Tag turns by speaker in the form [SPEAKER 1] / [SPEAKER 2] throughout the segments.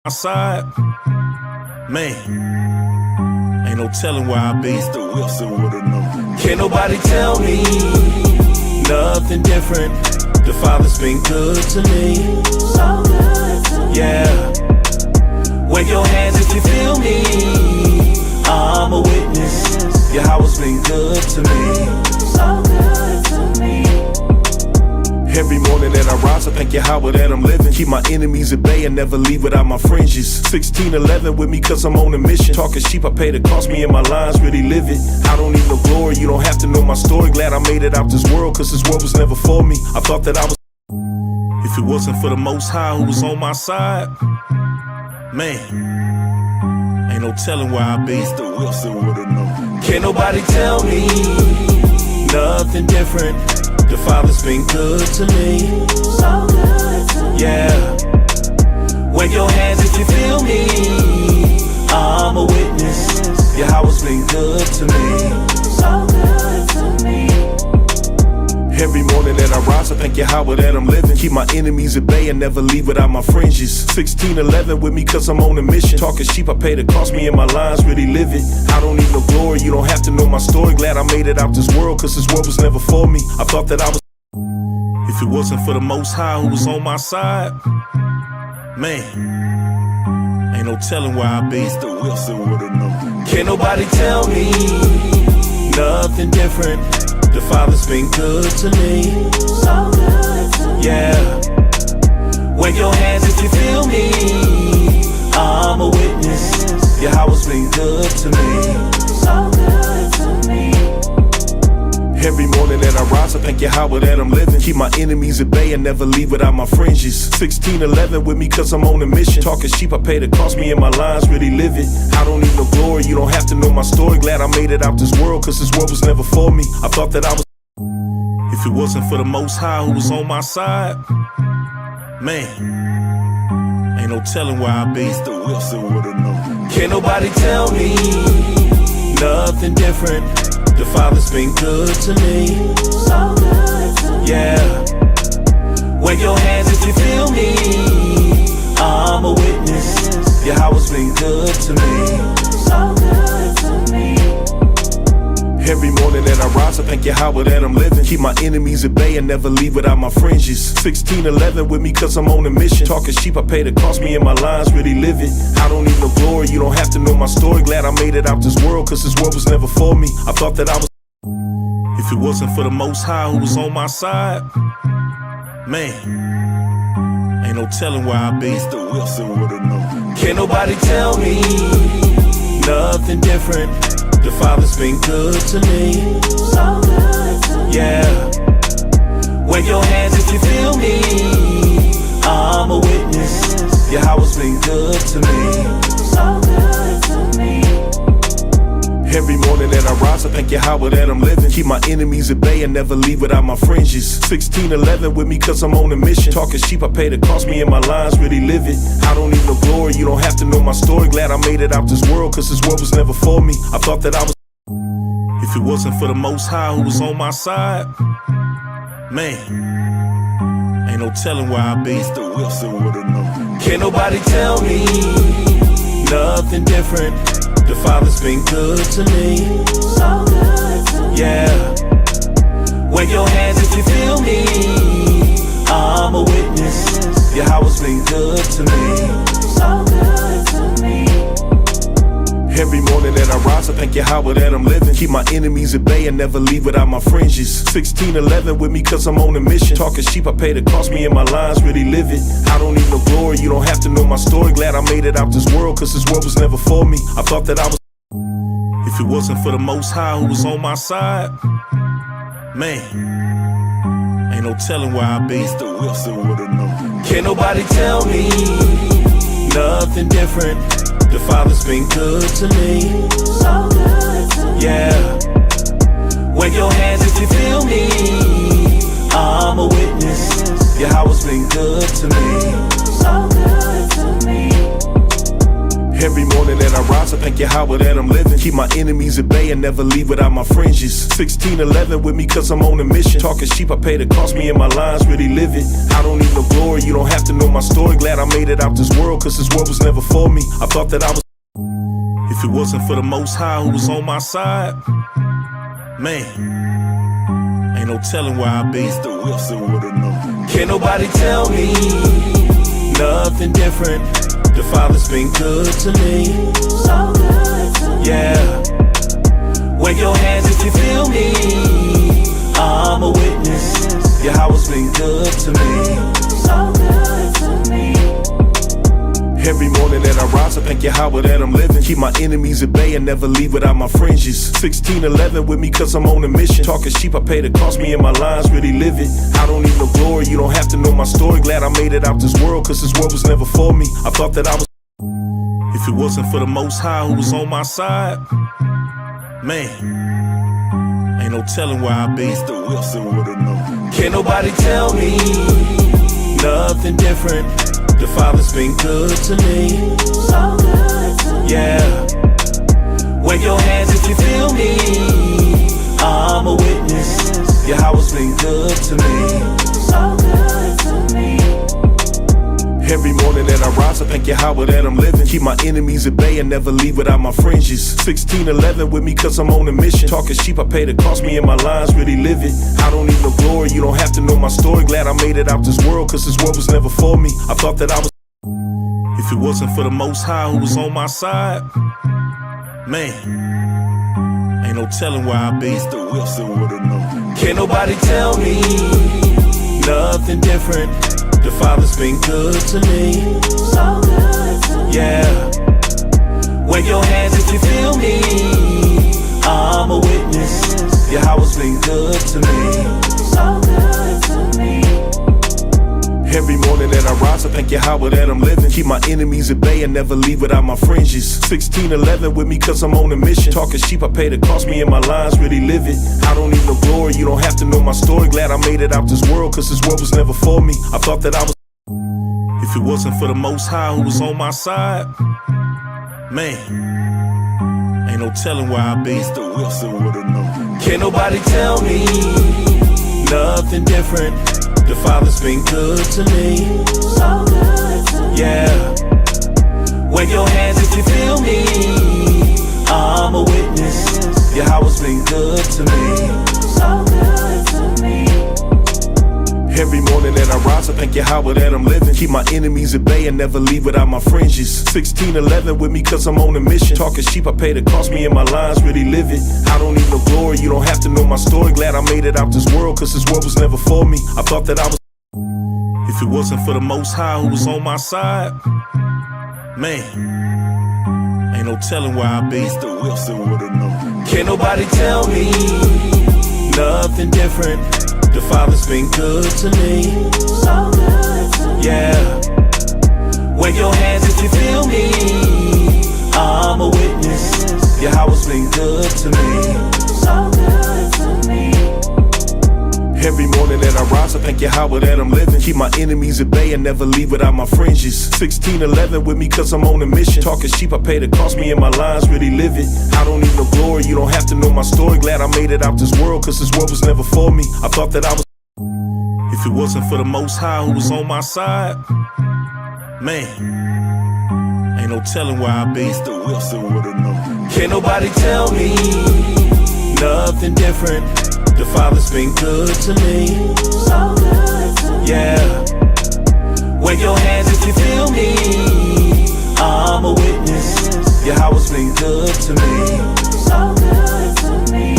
[SPEAKER 1] My side, man, ain't no telling where I be. Mr. Wilson would've known. Can't nobody tell me nothing different. The Father's been good to me, so good to me. Yeah, wave your hands if you feel me. I'm a witness. Yahweh's been good to me, so good to me. Every morning that I rise, I thank Yahweh that I'm living. Keep my enemies at bay and never leave without my fringes. 1611 with me cause I'm on a mission. Talking sheep, I pay the cost, me and my lines really live it. I don't need no glory, you don't have to know my story. Glad I made it out this world cause this world was never for me. I thought that I was. If it wasn't for the Most High who was on my side, man, ain't no telling where I'd be. Mr. Wilson would've known. Can't nobody tell me nothing different. The Father's been good to me, so good to me. Yeah, wave your hands if you feel me. I'm a witness. Yahweh's been good to me, so good to me. Every morning that I rise, I thank Yahweh that I'm living. Keep my enemies at bay and never leave without my fringes. 1611 with me cause I'm on a mission. Talking sheep, I pay the cost, me and my lines really live it. I don't need no glory, you don't have to know my story. Glad I made it out this world cause this world was never for me. I thought that I was. If it wasn't for the Most High who was on my side, man, ain't no telling where I'd be. Mr. Wilson would've known. Can't nobody tell me nothing different. The Father's been good to me, so good to me. Yeah, wave your hands if you feel me. I'm a witness. Yahweh's been good to me, so good to me. Every morning that I rise, I thank Yahweh that I'm living. Keep my enemies at bay and never leave without my fringes. 1611 with me cause I'm on a mission. Talking sheep, I pay the cost, me and my lines really live it. I don't need no glory, you don't have to know my story. Glad I made it out this world cause this world was never for me. I thought that I was. If it wasn't for the Most High who was on my side, man, ain't no telling where I'd be. Mr. Wilson would've known. Can't nobody tell me nothing different. The Father's been good to me, so good to me. Yeah, wave your hands if you feel me. I'm a witness. Yahweh's been good to me, so good to me. Every morning that I rise, I thank Yahweh that I'm living. Keep my enemies at bay and never leave without my fringes. 1611 with me cause I'm on a mission. Talking sheep, I pay the cost, me and my lines really live it. I don't need no glory, you don't have to know my story. Glad I made it out this world cause this world was never for me. I thought that I was. If it wasn't for the Most High who was on my side, man, ain't no telling where I'd be. Mr. Wilson would've known. Can't nobody tell me nothing different. The Father's been good to me, so good to me. Yeah, wave your hands if you feel me. I'm a witness. Yahweh's been good to me, so good to me. Every morning that I rise, I thank Yahweh that I'm living. Keep my enemies at bay and never leave without my fringes. 1611 with me cause I'm on a mission. Talking sheep, I pay the cost, me and my lines really live it. I don't need no glory, you don't have to know my story. Glad I made it out this world cause this world was never for me. I thought that I was. If it wasn't for the Most High who was on my side, man, ain't no telling where I'd be. Mr. Wilson would've known. Can't nobody tell me nothing different. The Father's been good to me, so good to me. Yeah, wave your hands if you feel me. I'm a witness. Yahweh's been good to me, so good to me. Every morning that I rise, I thank Yahweh that I'm living. Keep my enemies at bay and never leave without my fringes. 1611 with me cause I'm on a mission. Talking sheep, I pay the cost, me and my lines really live it. I don't need no glory, you don't have to know my story. Glad I made it out this world cause this world was never for me. I thought that I was. If it wasn't for the Most High who was on my side, man, ain't no telling where I'd be. Mr. Wilson would've known. Can't nobody tell me nothing different. The Father's been good to me, so good to me. Yeah, wave your hands if you feel me. I'm a witness. Yahweh's been good to me, so good to me. Every morning that I rise, I thank Yahweh that I'm living. Keep my enemies at bay and never leave without my fringes. 1611 with me cause I'm on a mission. Talking sheep, I pay the cost, me and my lines really live it. I don't need no glory, you don't have to know my story. Glad I made it out this world cause this world was never for me. I thought that I was. If it wasn't for the Most High who was on my side, man, ain't no telling where I'd be. Mr. Wilson would've known. Can't nobody tell me nothing different. The Father's been good to me. So good to me. Yeah. Wave your hands if you feel me. I'm a witness. Yahweh's been good to me. So good to me. Every morning that I rise, I thank Yahweh that I'm living. Keep my enemies at bay and never leave without my fringes. 1611 with me cause I'm on a mission. Talking sheep, I pay the cost, me and my lines really live it. I don't need no glory, you don't have to know my story. Glad I made it out this world cause this world was never for me. I thought that I was. If it wasn't for the Most High who was on my side, man, ain't no telling where I'd be. Mr. Wilson would've known. Can't nobody tell me nothing different. The Father's been good to me. So good to me. Yeah. Wave your hands if you feel me. I'm a witness. Yahweh's been good to me. So good to me. Every morning that I rise, I thank Yahweh that I'm living. Keep my enemies at bay and never leave without my fringes. 1611 with me cause I'm on a mission. Talking sheep, I pay the cost, me and my lines really live it. I don't need no glory, you don't have to know my story. Glad I made it out this world cause this world was never for me. I thought that I was. If it wasn't for the Most High who was on my side, man, ain't no telling where I'd be. Mr. Wilson would've known. Can't nobody tell me nothing different. The Father's been good to me. So good to me. Yeah. Wave your hands if you feel me. I'm a witness. Yahweh's been good to me. So good to me. Every morning that I rise, I thank Yahweh that I'm living. Keep my enemies at bay and never leave without my fringes. 1611 with me cause I'm on a mission. Talking sheep, I pay the cost, me and my lines really live it. I don't need no glory, you don't have to know my story. Glad I made it out this world cause this world was never for me. I thought that I was. If it wasn't for the Most High who was on my side, man, ain't no telling where I'd be. Mr. Wilson would've known. Can't nobody tell me nothing different. The Father's been good to me. So good to me. Yeah. Wave your hands if you feel me. I'm a witness. Yahweh's been good to me. So good to me. Every morning that I rise, I thank Yahweh that I'm living. Keep my enemies at bay and never leave without my fringes. 1611 with me cause I'm on a mission. Talking sheep, I pay the cost, me and my lines really live it. I don't need no glory, you don't have to know my story. Glad I made it out this world cause this world was never for me. I thought that I was. If it wasn't for the Most High who was on my side, man, ain't no telling where I'd be. Mr. Wilson would've known. Can't nobody tell me nothing different. The Father's been good to me. So good to me. Yeah. Wave your hands if you feel me. I'm a witness. Yahweh's been good to me. So good to me. Every morning that I rise, I thank Yahweh that I'm living. Keep my enemies at bay and never leave without my fringes. 1611 with me cause I'm on a mission. Talking sheep, I pay the cost, me and my lines really live it. I don't need no glory, you don't have to know my story. Glad I made it out this world cause this world was never for me. I thought that I was. If it wasn't for the Most High who was on my side, man, ain't no telling where I'd be. Mr. Wilson would've known. Can't nobody tell me nothing different. The Father's been good to me. So good to me. Yeah. Wave your hands if you feel me. I'm a witness. Yahweh's been good to me. So good to me.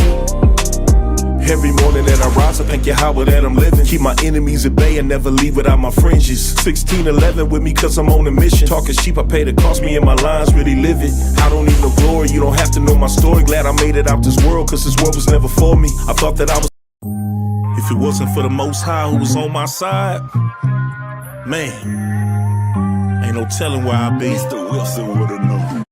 [SPEAKER 1] Every morning that I rise, I thank Yahweh that I'm living. Keep my enemies at bay and never leave without my fringes. 1611 with me cause I'm on a mission. Talking sheep, I pay the cost, me and my lines really live it. I don't need no glory, you don't have to know my story. Glad I made it out this world cause this world was never for me. I thought that I was. If it wasn't for the Most High who was on my side, man, ain't no telling where I'd be. Mr. Wilson would've known.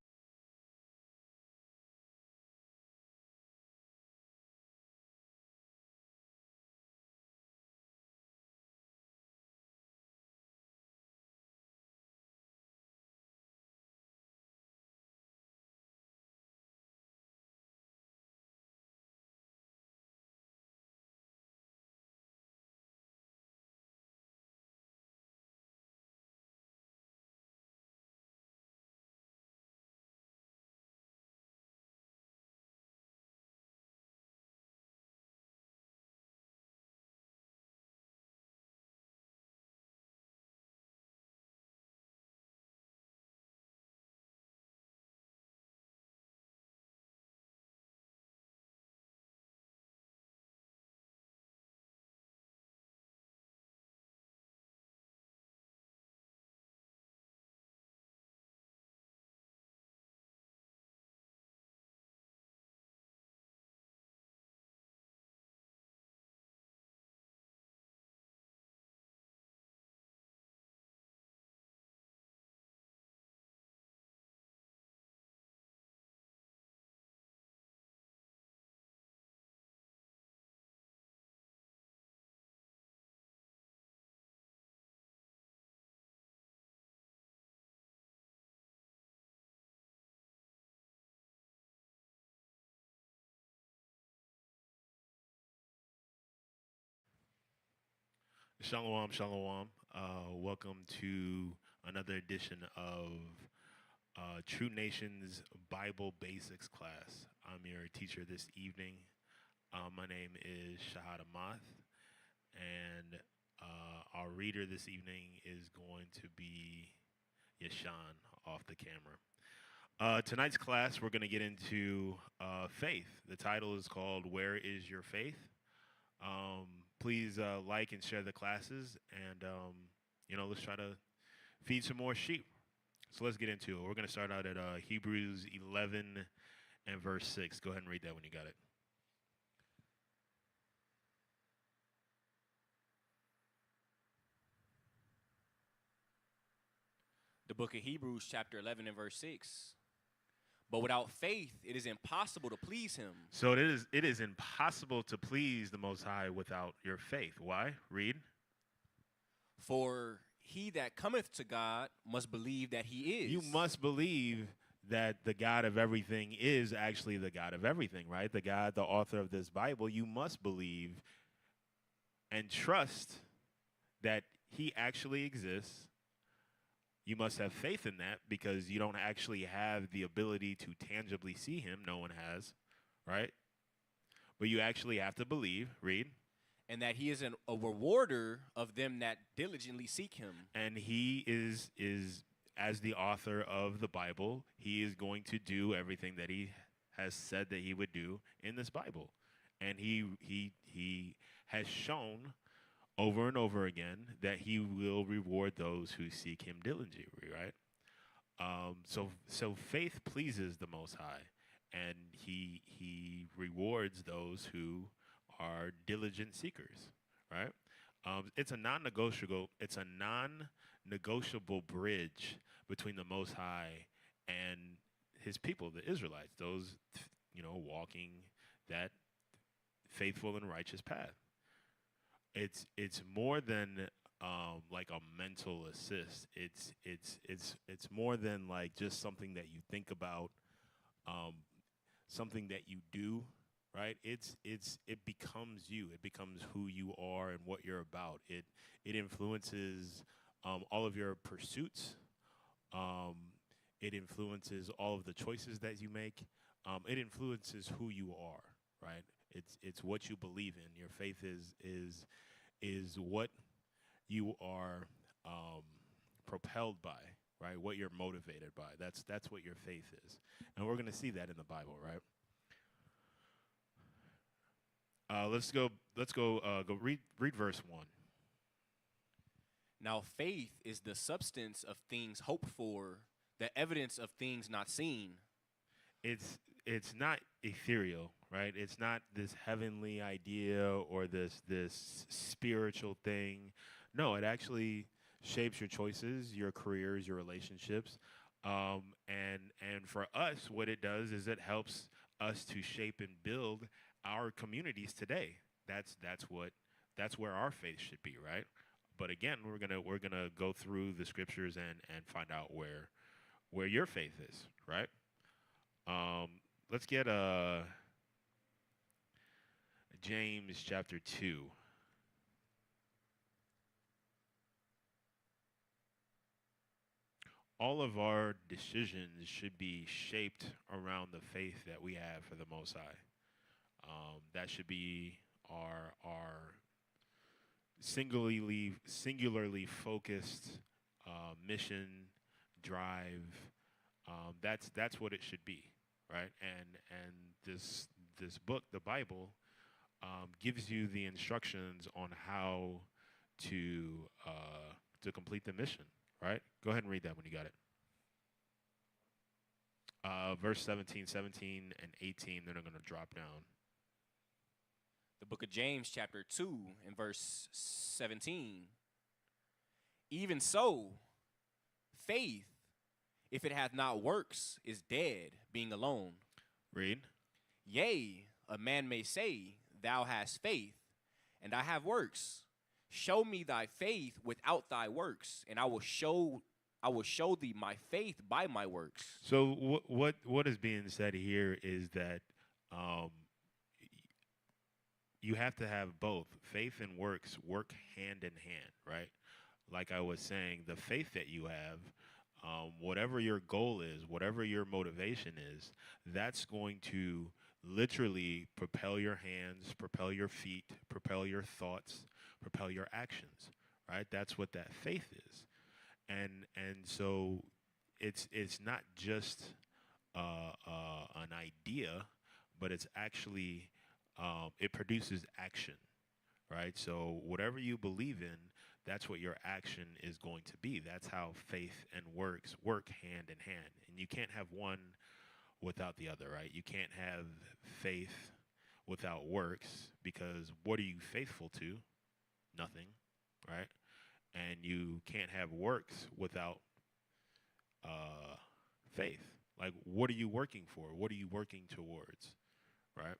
[SPEAKER 2] Shalom, shalom. Welcome to another edition of True Nations Bible Basics class. I'm your teacher this evening. My name is Shahad Amath, and our reader this evening is going to be Yashan off the camera. Tonight's class, we're going to get into faith. The title is called Where is Your Faith? Please like and share the classes, and let's try to feed some more sheep. So let's get into it. We're going to start out at Hebrews 11 and verse 6. Go ahead and read that when you got it.
[SPEAKER 3] The book of Hebrews, chapter 11 and verse 6. But without faith, it is impossible to please him.
[SPEAKER 2] So it is impossible to please the Most High without your faith. Why? Read.
[SPEAKER 3] For he that cometh to God must believe that he is.
[SPEAKER 2] You must believe that the God of everything is actually the God of everything, right? The God, the author of this Bible, you must believe and trust that he actually exists. You must have faith in that because you don't actually have the ability to tangibly see him. No one has, right? But you actually have to believe. Read.
[SPEAKER 3] And that he is a rewarder of them that diligently seek him.
[SPEAKER 2] And he is as the author of the Bible, he is going to do everything that he has said that he would do in this Bible. And he has shown over and over again that he will reward those who seek him diligently, right? So faith pleases the Most High, and he rewards those who are diligent seekers, right? It's a non-negotiable bridge between the Most High and his people, the Israelites, those walking that faithful and righteous path. It's more than like a mental assist. It's more than like just something that you think about, something that you do, right? It becomes you. It becomes who you are and what you're about. It influences all of your pursuits. It influences all of the choices that you make. It influences who you are, right? It's what you believe in. Your faith is what you are propelled by, right? What you're motivated by. That's what your faith is, and we're going to see that in the Bible, right? Let's go. Read verse 1.
[SPEAKER 3] Now faith is the substance of things hoped for, the evidence of things not seen.
[SPEAKER 2] It's not ethereal, right? It's not this heavenly idea or this spiritual thing. No, it actually shapes your choices, your careers, your relationships, and for us, what it does is it helps us to shape and build our communities today. That's where our faith should be, right? But again, we're gonna go through the scriptures and find out where your faith is, right? Let's get James chapter 2. All of our decisions should be shaped around the faith that we have for the Most High. That should be our singularly focused mission, drive. That's what it should be, right? And this book, the Bible, gives you the instructions on how to complete the mission, right? Go ahead and read that when you got it. Verse 17 and 18, then I'm going to drop down.
[SPEAKER 3] The book of James, chapter 2, and verse 17. Even so, faith, if it hath not works, is dead, being alone.
[SPEAKER 2] Read.
[SPEAKER 3] Yea, a man may say, thou hast faith, and I have works. Show me thy faith without thy works, and I will show thee my faith by my works.
[SPEAKER 2] So what is being said here is that you have to have both. Faith and works work hand in hand, right? Like I was saying, the faith that you have, whatever your goal is, whatever your motivation is, that's going to literally propel your hands, propel your feet, propel your thoughts, propel your actions, right? That's what that faith is. And so it's not just an idea, but it's actually it produces action, right? So whatever you believe in, that's what your action is going to be. That's how faith and works work hand in hand, and you can't have one without the other, right? You can't have faith without works, because what are you faithful to? Nothing, right? And you can't have works without uh, faith. Like, what are you working for? What are you working towards, right?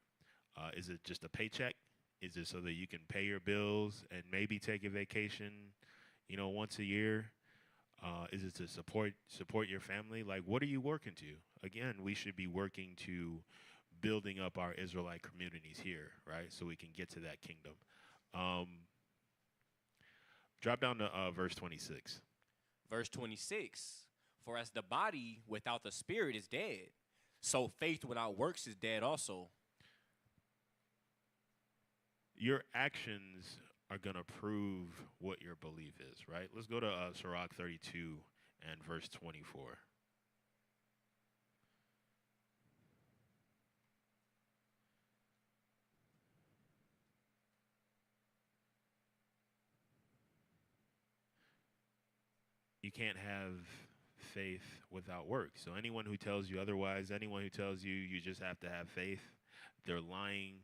[SPEAKER 2] Is it just a paycheck? Is it so that you can pay your bills and maybe take a vacation, once a year? Is it to support your family? Like, what are you working to? Again, we should be working to building up our Israelite communities here, right? So we can get to that kingdom. Drop down to verse 26.
[SPEAKER 3] Verse 26, for as the body without the spirit is dead, so faith without works is dead also.
[SPEAKER 2] Your actions are going to prove what your belief is, right? Let's go to Sirach 32 and verse 24. You can't have faith without work. So anyone who tells you otherwise, anyone who tells you you just have to have faith, they're lying.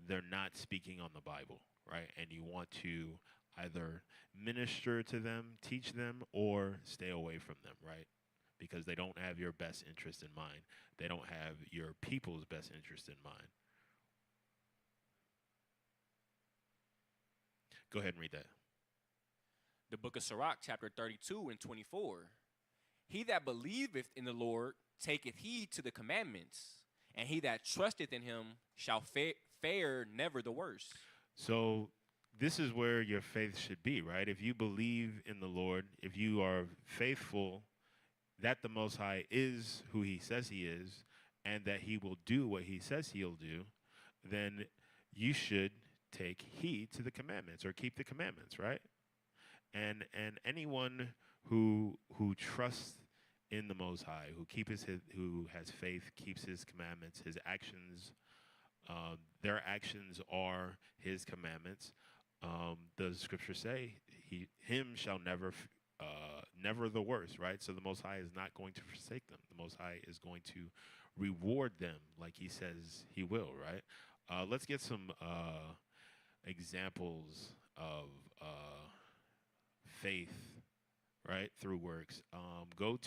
[SPEAKER 2] They're not speaking on the Bible, right? And you want to either minister to them, teach them, or stay away from them, right? Because they don't have your best interest in mind. They don't have your people's best interest in mind. Go ahead and read that.
[SPEAKER 3] The book of Sirach, chapter 32 and 24. He that believeth in the Lord taketh heed to the commandments, and he that trusteth in him shall fare never the worse.
[SPEAKER 2] So this is where your faith should be, right? If you believe in the Lord, if you are faithful that the Most High is who he says he is, and that he will do what he says he'll do, then you should take heed to the commandments or keep the commandments, right? And anyone who trusts in the Most High, who has faith, keeps his commandments, his actions, their actions are his commandments. The scriptures say, him shall never the worst, right? So the Most High is not going to forsake them. The Most High is going to reward them like he says he will, right? Let's get some examples of faith, right, through works. Go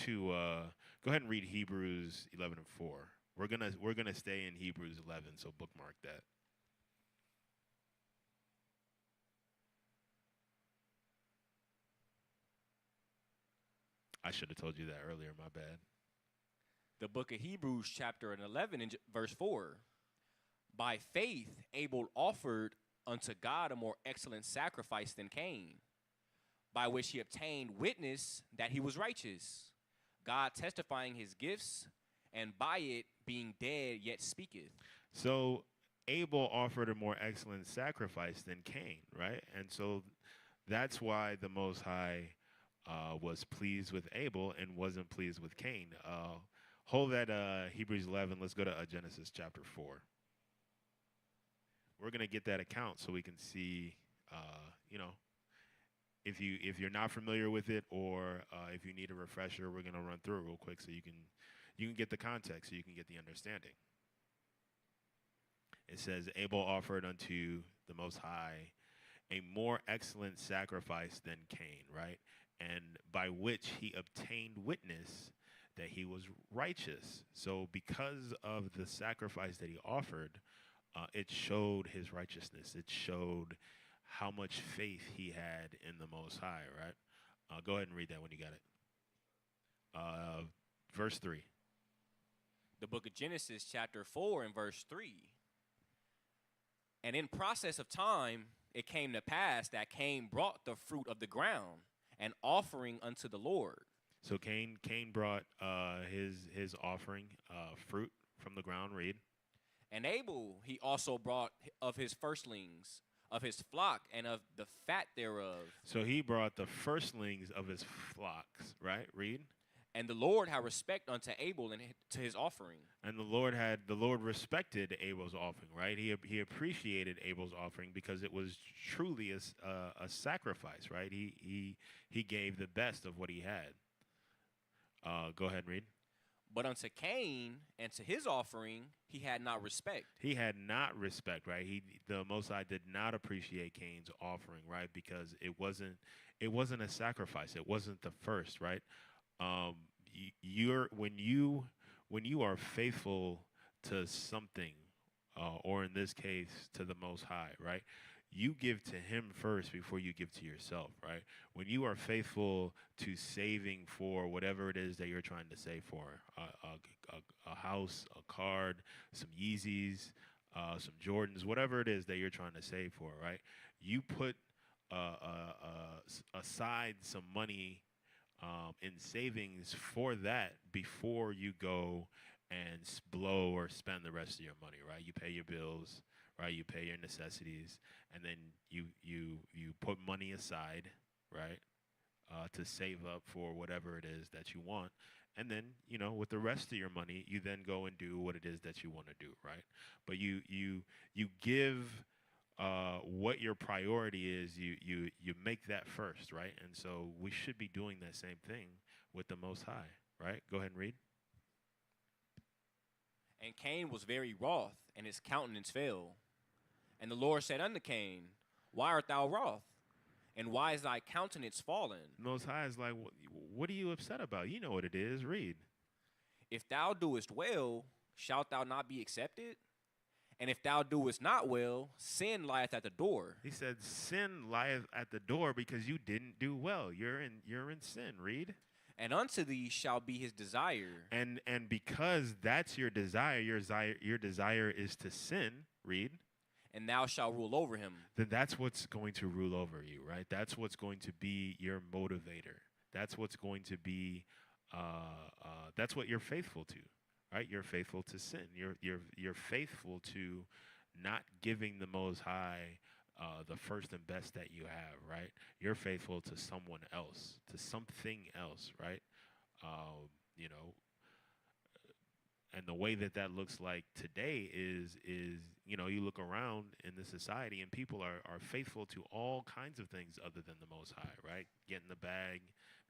[SPEAKER 2] ahead and read Hebrews 11 and 4. We're gonna stay in Hebrews 11, so bookmark that. I should have told you that earlier. My bad.
[SPEAKER 3] The book of Hebrews, chapter 11 and verse 4. By faith Abel offered unto God a more excellent sacrifice than Cain, by which he obtained witness that he was righteous, God testifying his gifts, and by it being dead yet speaketh.
[SPEAKER 2] So Abel offered a more excellent sacrifice than Cain, right? And so that's why the Most High was pleased with Abel and wasn't pleased with Cain. Hold that Hebrews 11. Let's go to Genesis chapter 4. We're going to get that account so we can see, if you're not familiar with it, or if you need a refresher, we're going to run through it real quick so you can get the context, so you can get the understanding. It says, Abel offered unto the Most High a more excellent sacrifice than Cain, right? And by which he obtained witness that he was righteous. So because of the sacrifice that he offered, it showed his righteousness. It showed how much faith he had in the Most High, right? Go ahead and read that when you got it. Verse 3.
[SPEAKER 3] The book of Genesis, chapter 4 and verse 3. And in process of time, it came to pass that Cain brought the fruit of the ground, an offering unto the Lord.
[SPEAKER 2] So Cain brought his offering, fruit from the ground. Read.
[SPEAKER 3] And Abel he also brought of his firstlings, of his flock, and of the fat thereof.
[SPEAKER 2] So he brought the firstlings of his flocks. Right. Read.
[SPEAKER 3] And the Lord had respect unto Abel and to his offering.
[SPEAKER 2] And the Lord respected Abel's offering, right? He appreciated Abel's offering because it was truly a sacrifice, right? He gave the best of what he had. Go ahead and read.
[SPEAKER 3] But unto Cain and to his offering he had not respect.
[SPEAKER 2] He had not respect, right? The Most High did not appreciate Cain's offering, right? Because it wasn't a sacrifice. It wasn't the first, right? When you are faithful to something, or in this case to the Most High, right? You give to Him first before you give to yourself, right? When you are faithful to saving for whatever it is that you're trying to save for, a house, a card, some Yeezys, some Jordans, whatever it is that you're trying to save for, right? You put aside some money in savings for that before you go and blow or spend the rest of your money, right? You pay your bills, right? You pay your necessities, and then you put money aside, right, to save up for whatever it is that you want. And then, with the rest of your money, you then go and do what it is that you want to do, right? But you give what your priority is, you make that first, right? And so we should be doing that same thing with the Most High, right? Go ahead and read.
[SPEAKER 3] And Cain was very wroth, and his countenance fell. And the Lord said unto Cain, Why art thou wroth? And why is thy countenance fallen?
[SPEAKER 2] Most High is like, what are you upset about? You know what it is. Read.
[SPEAKER 3] If thou doest well, shalt thou not be accepted? And if thou doest not well, sin lieth at the door.
[SPEAKER 2] He said, sin lieth at the door because you didn't do well. You're in sin. Read.
[SPEAKER 3] And unto thee shall be his desire.
[SPEAKER 2] And because that's your desire is to sin. Read.
[SPEAKER 3] And thou shalt rule over him.
[SPEAKER 2] Then that's what's going to rule over you, right? That's what's going to be your motivator. That's what's going to be. That's what you're faithful to. Right, you're faithful to sin. You're faithful to not giving the Most High the first and best that you have. Right, you're faithful to someone else, to something else. Right, and the way that looks like today is you look around in the society and people are faithful to all kinds of things other than the Most High. Right, getting the bag,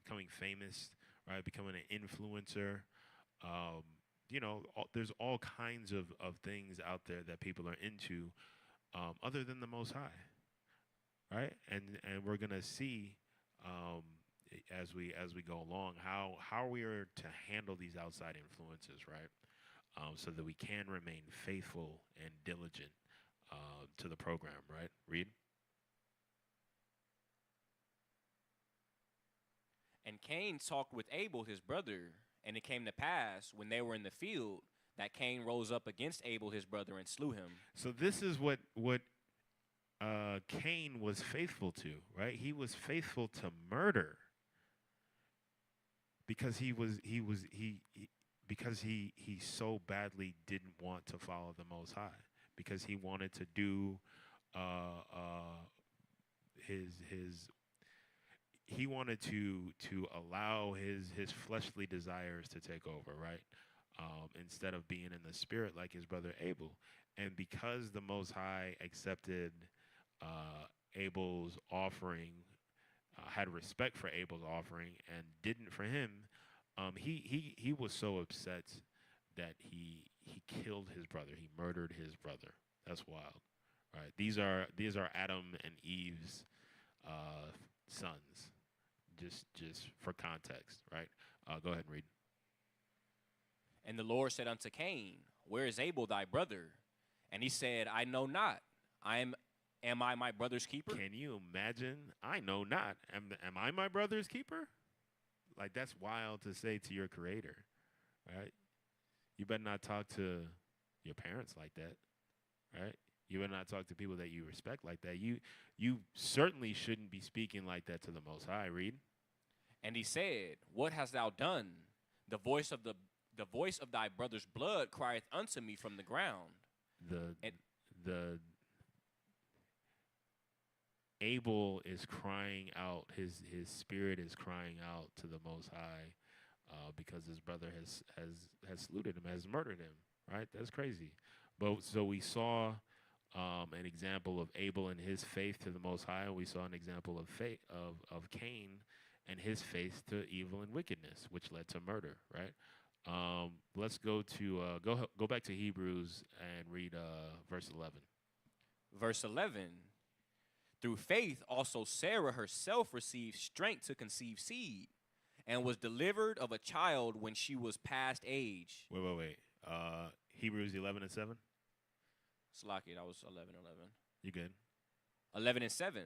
[SPEAKER 2] becoming famous. Right, becoming an influencer. There's all kinds of things out there that people are into other than the Most High, right? And we're going to see as we go along how we are to handle these outside influences, right? So that we can remain faithful and diligent to the program, right? Read.
[SPEAKER 3] And Cain talked with Abel his brother. And it came to pass, when they were in the field, that Cain rose up against Abel his brother and slew him.
[SPEAKER 2] So this is what Cain was faithful to, right? He was faithful to murder because he so badly didn't want to follow the Most High, because he wanted to do he wanted to allow his fleshly desires to take over, right? Instead of being in the spirit like his brother Abel. And because the Most High accepted Abel's offering, had respect for Abel's offering, and didn't for him, he was so upset that he killed his brother. He murdered his brother. That's wild, right? These are Adam and Eve's sons. Just for context, right? Go ahead and read.
[SPEAKER 3] And the Lord said unto Cain, Where is Abel thy brother? And he said, I know not. Am I my brother's keeper?
[SPEAKER 2] Can you imagine? I know not. Am I my brother's keeper? Like, that's wild to say to your creator, right? You better not talk to your parents like that, right? You better not talk to people that you respect like that. You certainly shouldn't be speaking like that to the Most High. Read.
[SPEAKER 3] And he said, What hast thou done? The voice of thy brother's blood crieth unto me from the ground.
[SPEAKER 2] The Abel is crying out. His spirit is crying out to the Most High because his brother has saluted him, has murdered him. Right? That's crazy. But so we saw an example of Abel and his faith to the Most High, and we saw an example of Cain and his faith to evil and wickedness, which led to murder. Right? Let's go to go back to Hebrews and read verse 11.
[SPEAKER 3] Verse 11. Through faith also Sarah herself received strength to conceive seed, and was delivered of a child when she was past age.
[SPEAKER 2] Wait. Hebrews 11 and 7.
[SPEAKER 3] Slaki, that was 11.
[SPEAKER 2] You good?
[SPEAKER 3] 11 and 7.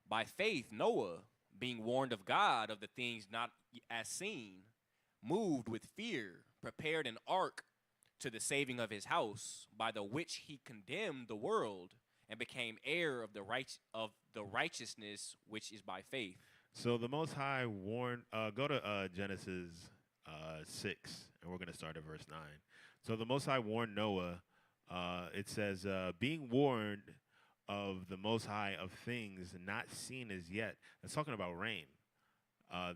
[SPEAKER 3] By faith Noah, being warned of God of the things not as seen, moved with fear, prepared an ark to the saving of his house, by the which he condemned the world, and became heir of the righteousness which is by faith.
[SPEAKER 2] So the Most High warned. Go to Genesis 6, and we're going to start at verse 9. So the Most High warned Noah. It says, being warned of the Most High of things not seen as yet. It's talking about rain.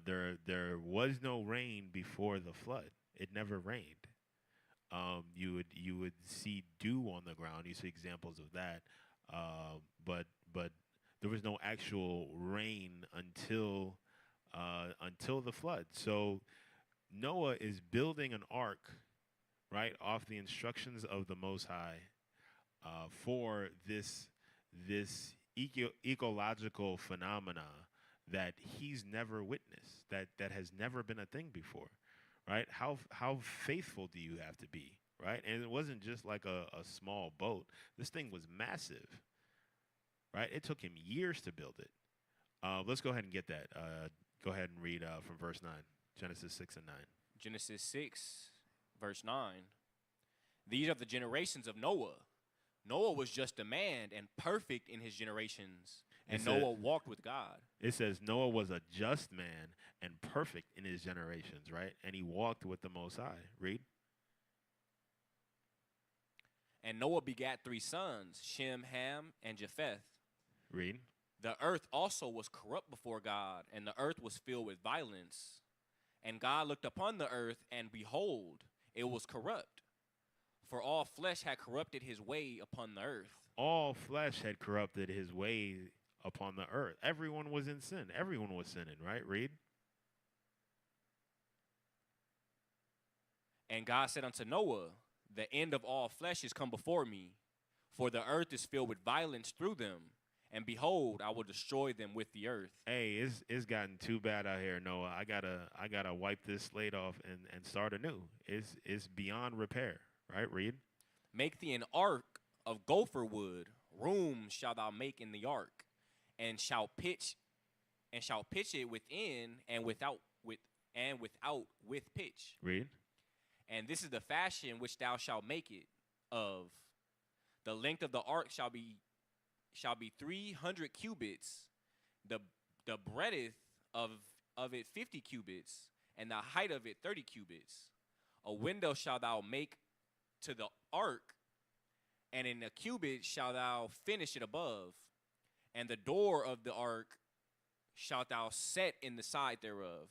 [SPEAKER 2] There was no rain before the flood. It never rained. You would see dew on the ground. You see examples of that. But there was no actual rain until the flood. So Noah is building an ark, right, off the instructions of the Most High, for this ecological phenomena that he's never witnessed, that has never been a thing before, right? How faithful do you have to be, right? And it wasn't just like a small boat. This thing was massive, right? It took him years to build it. Let's go ahead and get that. Go ahead and read from verse 9, Genesis 6 and 9.
[SPEAKER 3] Genesis 6, verse 9. These are the generations of Noah. Noah was just a man and perfect in his generations, and Noah walked with God.
[SPEAKER 2] It says Noah was a just man and perfect in his generations, right? And he walked with the Most High. Read.
[SPEAKER 3] And Noah begat 3 sons, Shem, Ham, and Japheth.
[SPEAKER 2] Read.
[SPEAKER 3] The earth also was corrupt before God, and the earth was filled with violence. And God looked upon the earth, and behold, it was corrupt. For all flesh had corrupted his way upon the earth.
[SPEAKER 2] All flesh had corrupted his way upon the earth. Everyone was in sin. Everyone was sinning, right? Read.
[SPEAKER 3] And God said unto Noah, the end of all flesh is come before me, for the earth is filled with violence through them. And behold, I will destroy them with the earth.
[SPEAKER 2] Hey, it's gotten too bad out here, Noah. I gotta wipe this slate off and start anew. It's beyond repair, right? Read.
[SPEAKER 3] Make thee an ark of gopher wood. Room shalt thou make in the ark, and shalt pitch it within and without with pitch.
[SPEAKER 2] Read.
[SPEAKER 3] And this is the fashion which thou shalt make it of. The length of the ark shall be 300 cubits, the breadth of it 50 cubits, and the height of it 30 cubits. A window shalt thou make to the ark, and in a cubit shalt thou finish it above. And the door of the ark shalt thou set in the side thereof.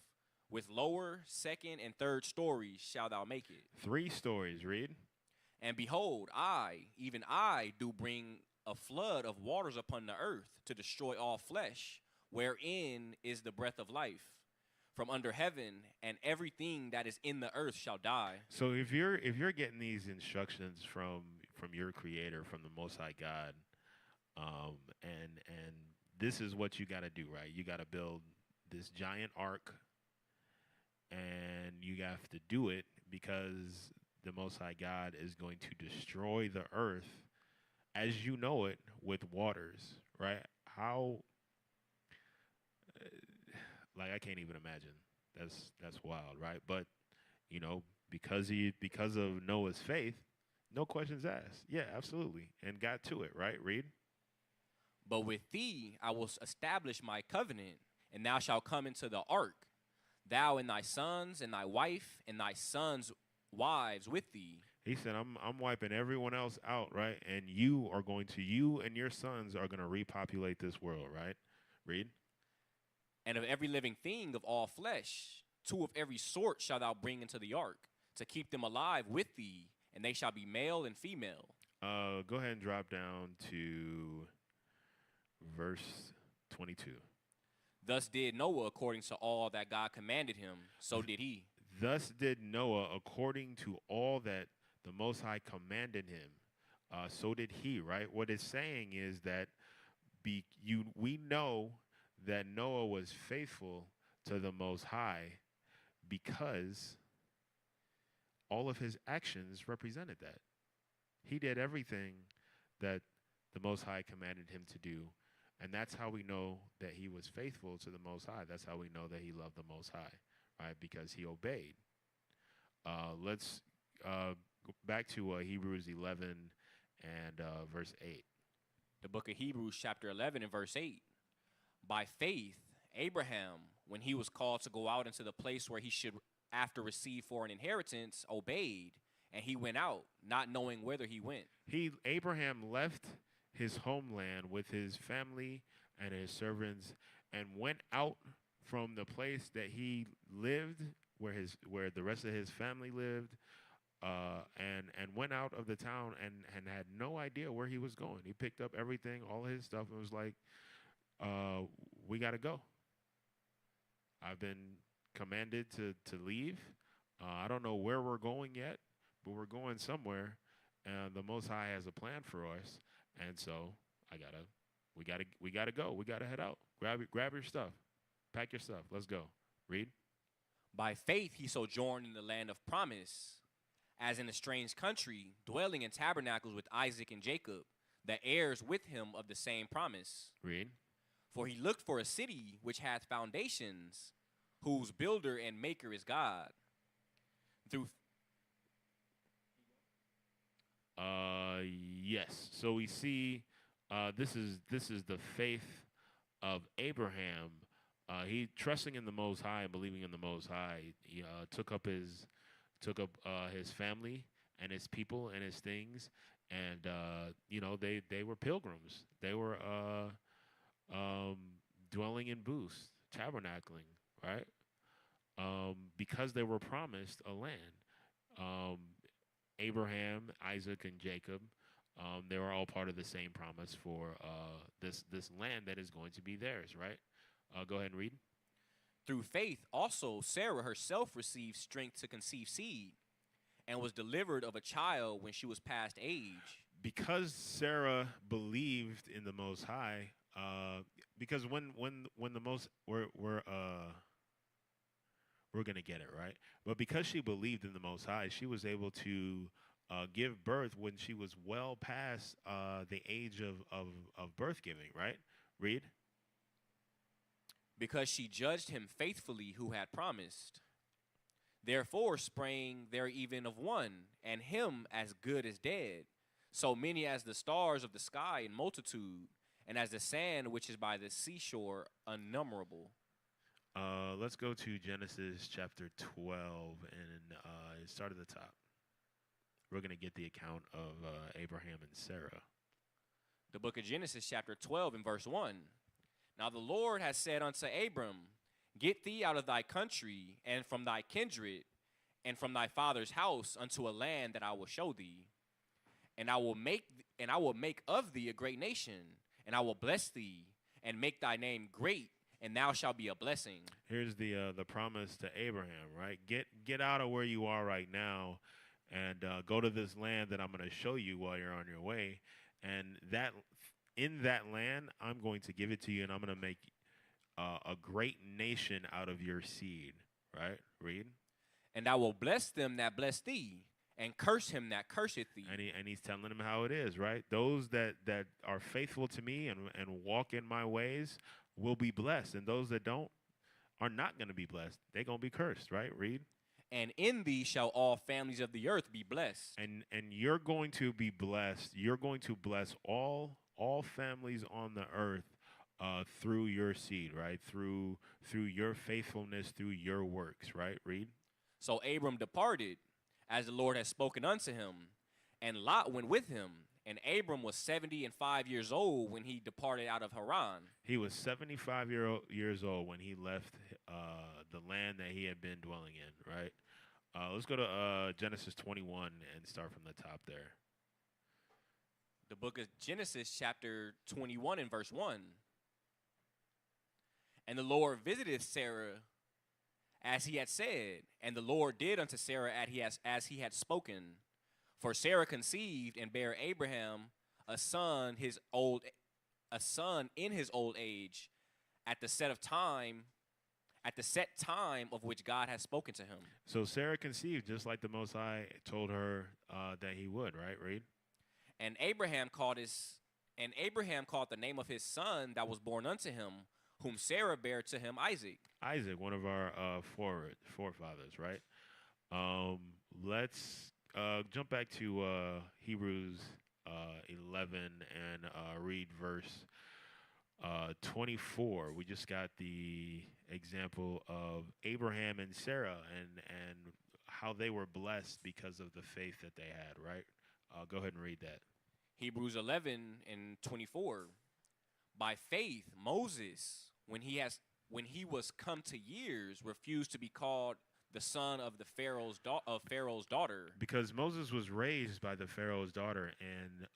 [SPEAKER 3] With lower, second, and third stories shalt thou make it.
[SPEAKER 2] 3 stories, read.
[SPEAKER 3] And behold, even I, do bring a flood of waters upon the earth to destroy all flesh, wherein is the breath of life, from under heaven, and everything that is in the earth shall die.
[SPEAKER 2] So if you're getting these instructions from your Creator, from the Most High God, and this is what you got to do, right? You got to build this giant ark, and you have to do it because the Most High God is going to destroy the earth as you know it with waters, right? How, like, I can't even imagine. That's wild, right? But, you know, because of Noah's faith, No questions asked. Yeah, absolutely. And got to it, right? Read.
[SPEAKER 3] But with thee I will establish my covenant, and thou shalt come into the ark, thou and thy sons and thy wife and thy sons' wives with thee.
[SPEAKER 2] He said, I'm wiping everyone else out, right? And you and your sons are going to repopulate this world, right? Read.
[SPEAKER 3] And of every living thing of all flesh, 2 of every sort shalt thou bring into the ark, to keep them alive with thee, and they shall be male and female.
[SPEAKER 2] Go ahead and drop down to verse 22.
[SPEAKER 3] Thus did Noah according to all that God commanded him, so did he.
[SPEAKER 2] Thus did Noah according to all that the Most High commanded him. So did he, right? What it's saying is that we know that Noah was faithful to the Most High because all of his actions represented that. He did everything that the Most High commanded him to do. And that's how we know that he was faithful to the Most High. That's how we know that he loved the Most High, right? Because he obeyed. Let's go back to Hebrews 11 and verse 8.
[SPEAKER 3] The book of Hebrews chapter 11 and verse 8. By faith, Abraham, when he was called to go out into the place where he should after receive for an inheritance, obeyed, and he went out, not knowing whither he went.
[SPEAKER 2] Abraham left his homeland with his family and his servants and went out from the place that he lived, where the rest of his family lived, and went out of the town and had no idea where he was going. He picked up everything, all his stuff, and was like, we got to go. I've been commanded to leave. I don't know where we're going yet, but we're going somewhere, and the Most High has a plan for us. And so we gotta go. We gotta head out. Grab your stuff, pack your stuff. Let's go. Read.
[SPEAKER 3] By faith he sojourned in the land of promise, as in a strange country, dwelling in tabernacles with Isaac and Jacob, the heirs with him of the same promise.
[SPEAKER 2] Read.
[SPEAKER 3] For he looked for a city which hath foundations, whose builder and maker is God.
[SPEAKER 2] Yes. So we see this is the faith of Abraham. He trusting in the Most High and believing in the Most High. He took up his family and his people and his things, and they were pilgrims. They were dwelling in booths, tabernacling, right? Because they were promised a land. Abraham, Isaac, and Jacob, they were all part of the same promise for this land that is going to be theirs, right? Go ahead and read.
[SPEAKER 3] Through faith also Sarah herself received strength to conceive seed, and was delivered of a child when she was past age.
[SPEAKER 2] Because Sarah believed in the Most High, because when the most we're going to get it, right? But because she believed in the Most High, she was able to give birth when she was well past the age of birth giving, right? Read.
[SPEAKER 3] Because she judged him faithfully who had promised. Therefore sprang there even of one, and him as good as dead, so many as the stars of the sky in multitude, and as the sand which is by the seashore unnumberable.
[SPEAKER 2] Let's go to Genesis chapter 12 and start at the top. We're going to get the account of Abraham and Sarah.
[SPEAKER 3] The book of Genesis chapter 12 and verse 1. Now the Lord has said unto Abram, Get thee out of thy country and from thy kindred and from thy father's house unto a land that I will show thee. And I will make of thee a great nation, and I will bless thee and make thy name great, and thou shalt be a blessing.
[SPEAKER 2] Here's the promise to Abraham, right? Get out of where you are right now and go to this land that I'm going to show you while you're on your way. And in that land, I'm going to give it to you, and I'm going to make a great nation out of your seed, right? Read.
[SPEAKER 3] And I will bless them that bless thee, and curse him that curseth thee.
[SPEAKER 2] And he's telling them how it is, right? Those that are faithful to me and walk in my ways will be blessed, and those that don't are not going to be blessed. They're going to be cursed, right? Read.
[SPEAKER 3] and in thee shall all families of the earth be blessed.
[SPEAKER 2] And you're going to be blessed. You're going to bless all families on the earth through your seed, right? Through your faithfulness, through your works, right? Read.
[SPEAKER 3] So Abram departed, as the Lord had spoken unto him, and Lot went with him. And Abram was 75 years old when he departed out of Haran.
[SPEAKER 2] He was 75 years old when he left the land that he had been dwelling in, right? Let's go to Genesis 21 and start from the top there.
[SPEAKER 3] The book of Genesis, chapter 21 and verse 1. And the Lord visited Sarah as he had said, and the Lord did unto Sarah as he had spoken. For Sarah conceived and bare Abraham a son in his old age, at the set time of which God has spoken to him.
[SPEAKER 2] So Sarah conceived just like the Most High told her that he would, right? Read.
[SPEAKER 3] And Abraham called the name of his son that was born unto him, whom Sarah bare to him Isaac.
[SPEAKER 2] Isaac, one of our forefathers, right? Let's jump back to Hebrews 11 and read verse 24. We just got the example of Abraham and Sarah and how they were blessed because of the faith that they had, right? Go ahead and read that.
[SPEAKER 3] Hebrews 11 and 24. By faith, Moses, when he was come to years, refused to be called the son of Pharaoh's daughter.
[SPEAKER 2] Because Moses was raised by the Pharaoh's daughter, and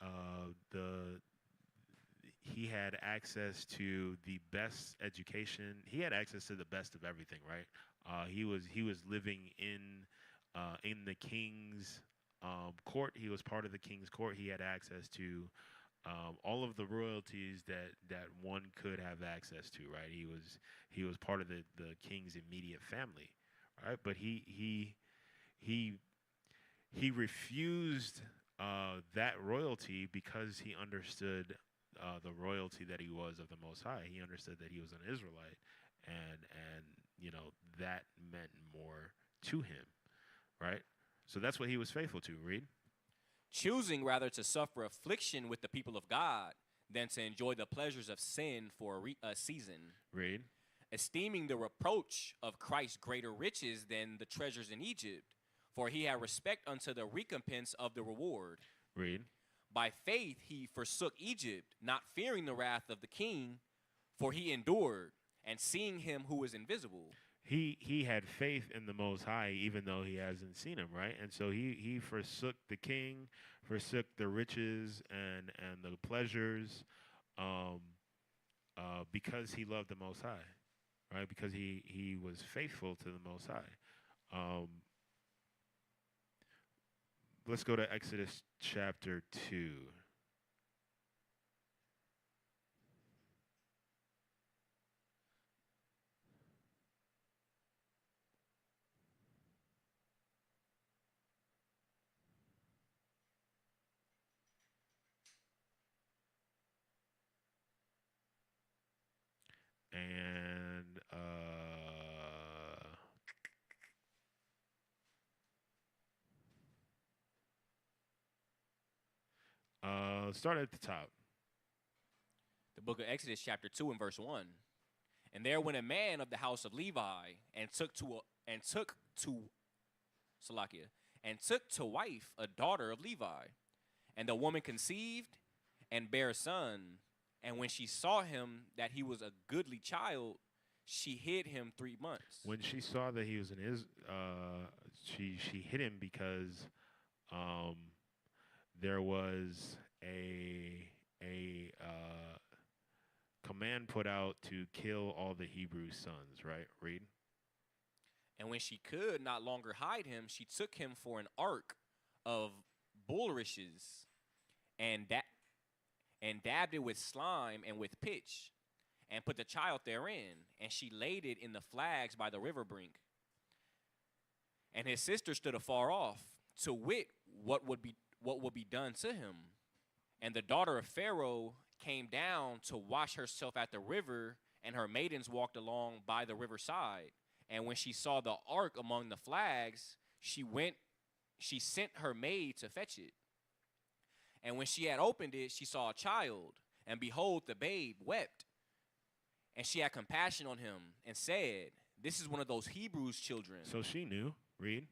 [SPEAKER 2] he had access to the best education. He had access to the best of everything, right? He was living in the king's court. He was part of the king's court. He had access to all of the royalties that one could have access to, right? He was part of the king's immediate family, right? But he refused that royalty because he understood the royalty that he was of the Most High. He understood that he was an Israelite, and that meant more to him, right? So that's what he was faithful to. Read.
[SPEAKER 3] Choosing rather to suffer affliction with the people of God than to enjoy the pleasures of sin for a season.
[SPEAKER 2] Read.
[SPEAKER 3] Esteeming the reproach of Christ greater riches than the treasures in Egypt, for he had respect unto the recompense of the reward.
[SPEAKER 2] Read.
[SPEAKER 3] By faith he forsook Egypt, not fearing the wrath of the king, for he endured, and seeing him who is invisible.
[SPEAKER 2] He had faith in the Most High, even though he hasn't seen him, right? And so he forsook the king, forsook the riches and the pleasures, because he loved the Most High, right? Because he was faithful to the Most High. Let's go to Exodus chapter 2. And start at the top.
[SPEAKER 3] The book of Exodus chapter 2 and verse 1. And there went a man of the house of Levi and took to wife a daughter of Levi. And the woman conceived and bare a son. And when she saw him that he was a goodly child, she hid him 3 months.
[SPEAKER 2] When she saw that he was she hid him because there was a command put out to kill all the Hebrew sons, right? Read.
[SPEAKER 3] And when she could not longer hide him, she took him for an ark of bulrushes and dabbed it with slime and with pitch, and put the child therein, and she laid it in the flags by the river brink. And his sister stood afar off, to wit what would be done to him. And the daughter of Pharaoh came down to wash herself at the river, and her maidens walked along by the riverside. And when she saw the ark among the flags, she sent her maid to fetch it. And when she had opened it, she saw a child, and behold, the babe wept. And she had compassion on him and said, "This is one of those Hebrews' children."
[SPEAKER 2] So she knew. Read.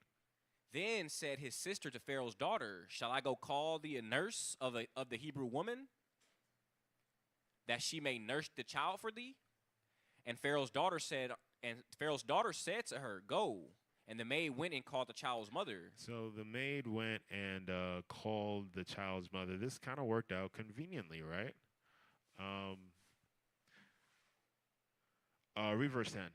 [SPEAKER 3] Then said his sister to Pharaoh's daughter, "Shall I go call thee a nurse of the Hebrew woman, that she may nurse the child for thee?" And Pharaoh's daughter said to her, "Go." And the maid went and called the child's mother.
[SPEAKER 2] So the maid went and called the child's mother. This kind of worked out conveniently, right? Read verse 10.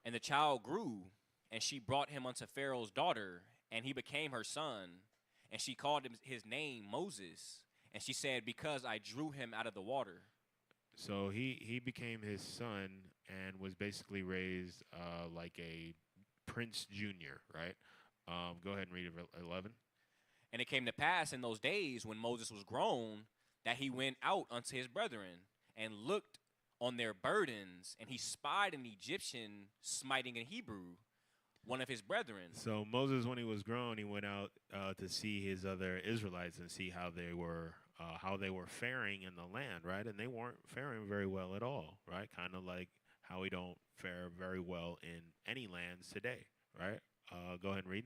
[SPEAKER 3] And the child grew, and she brought him unto Pharaoh's daughter, and he became her son. And she called his name Moses. And she said, "Because I drew him out of the water."
[SPEAKER 2] So he became his son and was basically raised like a Prince Jr., right? Go ahead and read 11.
[SPEAKER 3] And it came to pass in those days when Moses was grown, that he went out unto his brethren, and looked on their burdens, and he spied an Egyptian smiting a Hebrew, one of his brethren.
[SPEAKER 2] So Moses, when he was grown, he went out to see his other Israelites and see how they were faring in the land, right? And they weren't faring very well at all, right? Kind of like how we don't fare very well in any lands today, right? Go ahead and read.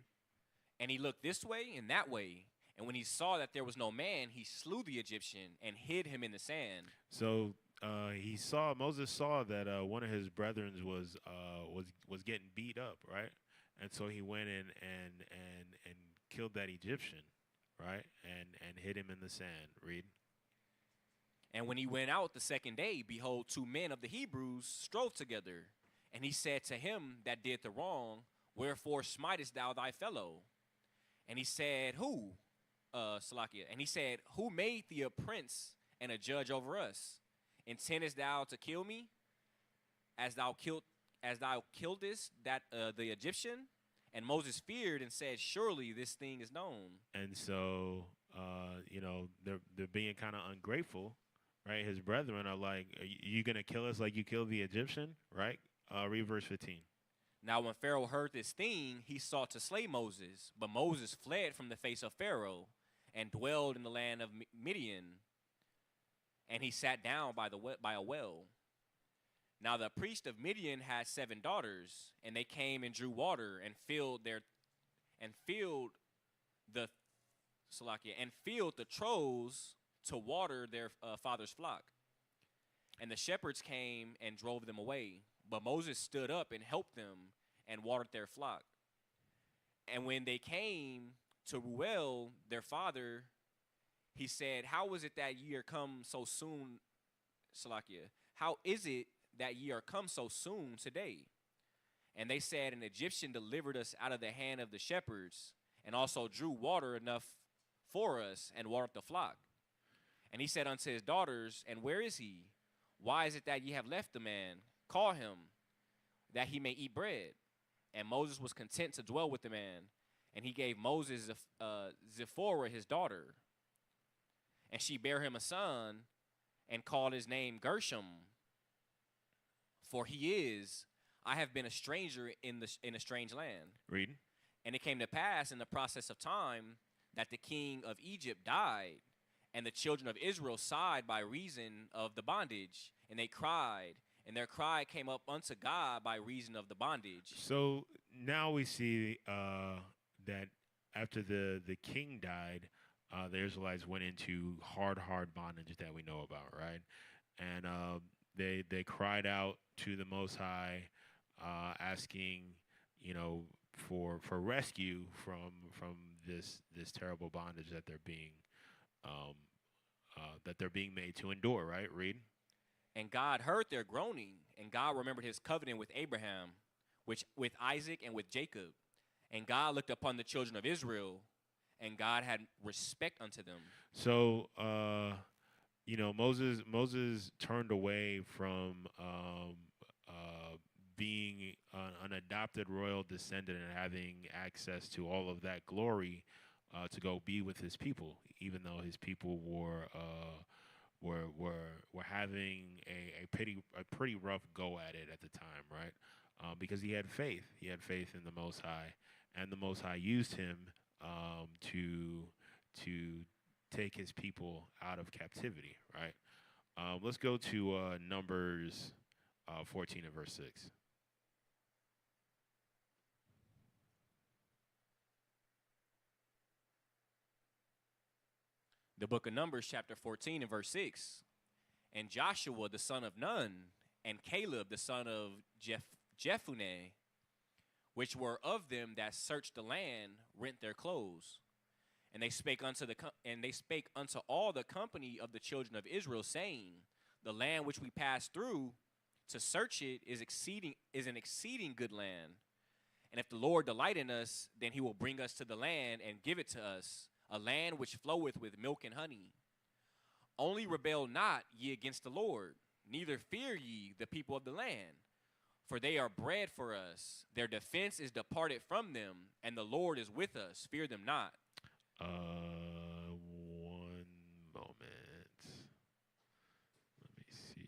[SPEAKER 3] And he looked this way and that way, and when he saw that there was no man, he slew the Egyptian and hid him in the sand.
[SPEAKER 2] So Moses saw that one of his brethren was getting beat up, right? And so he went in and killed that Egyptian, right? And hid him in the sand. Read.
[SPEAKER 3] And when he went out the second day, behold, 2 men of the Hebrews strove together. And he said to him that did the wrong, "Wherefore smitest thou thy fellow?" And he said, "Who?" Salakia. And he said, "Who made thee a prince and a judge over us? Intendest thou to kill me, as thou killedest that the Egyptian?" And Moses feared and said, "Surely this thing is known."
[SPEAKER 2] And so they're being kind of ungrateful, right? His brethren are like, "Are you gonna kill us like you killed the Egyptian?" Right? Read verse 15.
[SPEAKER 3] Now when Pharaoh heard this thing, he sought to slay Moses, but Moses fled from the face of Pharaoh and dwelled in the land of Midian. And he sat down by a well. Now the priest of Midian had 7 daughters, and they came and drew water and filled the troughs to water their father's flock. And the shepherds came and drove them away. But Moses stood up and helped them and watered their flock. And when they came to Ruel, their father, he said, "How is it that ye are come so soon, Salakia? How is it that ye are come so soon today?" And they said, "An Egyptian delivered us out of the hand of the shepherds, and also drew water enough for us, and watered the flock." And he said unto his daughters, "And where is he? Why is it that ye have left the man? Call him, that he may eat bread." And Moses was content to dwell with the man. And he gave Moses Zipporah his daughter. And she bare him a son, and called his name Gershom. For he is, "I have been a stranger in a strange land."
[SPEAKER 2] Read.
[SPEAKER 3] And it came to pass in the process of time that the king of Egypt died, and the children of Israel sighed by reason of the bondage, and they cried, and their cry came up unto God by reason of the bondage.
[SPEAKER 2] So now we see that after the king died, the Israelites went into hard bondage that we know about, right? And they cried out to the Most High, asking, for rescue from this terrible bondage that they're being made to endure, right? Read.
[SPEAKER 3] And God heard their groaning, and God remembered his covenant with Abraham, with Isaac and with Jacob. And God looked upon the children of Israel, and God had respect unto them.
[SPEAKER 2] So, Moses turned away from being an adopted royal descendant and having access to all of that glory to go be with his people, even though his people were having a pretty rough go at it at the time, right? because he had faith. He had faith in the Most High, and the Most High used him to take his people out of captivity. Right. Let's go to Numbers 14 and verse 6.
[SPEAKER 3] The book of Numbers, chapter 14 and verse 6. And Joshua the son of Nun, and Caleb the son of Jephunneh, which were of them that searched the land, rent their clothes. And they spake unto all the company of the children of Israel, saying, the land which we passed through to search it is an exceeding good land. And if the Lord delight in us, then he will bring us to the land and give it to us, a land which floweth with milk and honey. Only rebel not ye against the Lord, neither fear ye the people of the land. For they are bread for us. Their defense is departed from them, and the Lord is with us. Fear them not.
[SPEAKER 2] One moment. Let me see.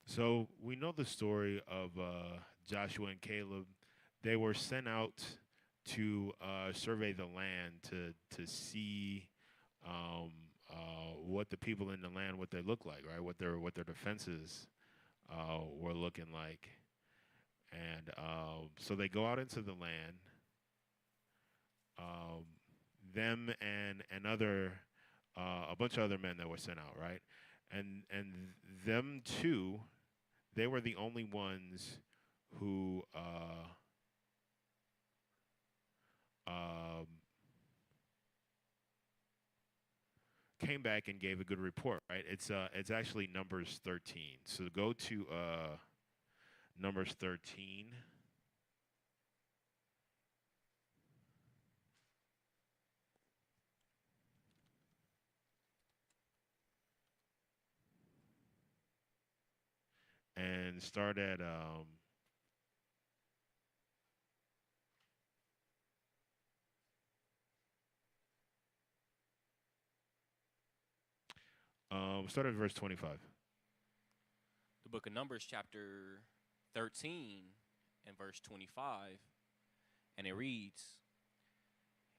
[SPEAKER 2] So we know the story of Joshua and Caleb. They were sent out to survey the land to see what the people in the land, what they look like, right? What their defenses were looking like, and so they go out into the land. Them and other a bunch of other men that were sent out, right? And them two, they were the only ones who came back and gave a good report, right? It's actually Numbers 13. So go to Numbers 13. And start at start at verse 25.
[SPEAKER 3] The book of Numbers, chapter 13 and verse 25. And it reads,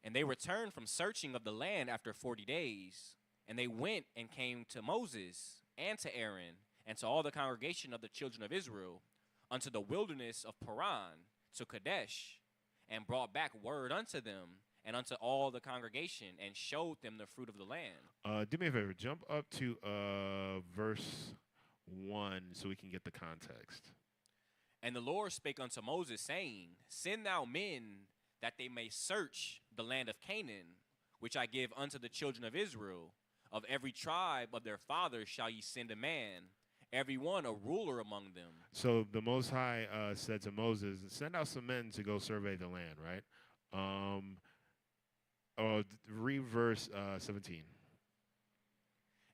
[SPEAKER 3] and they returned from searching of the land after 40 days. And they went and came to Moses and to Aaron and to all the congregation of the children of Israel unto the wilderness of Paran, to Kadesh, and brought back word unto them and unto all the congregation, and showed them the fruit of the land.
[SPEAKER 2] Do me a favor, jump up to verse 1 so we can get the context.
[SPEAKER 3] And the Lord spake unto Moses, saying, send thou men that they may search the land of Canaan, which I give unto the children of Israel. Of every tribe of their fathers shall ye send a man, every one a ruler among them.
[SPEAKER 2] So the Most High said to Moses, send out some men to go survey the land, right? Read verse 17.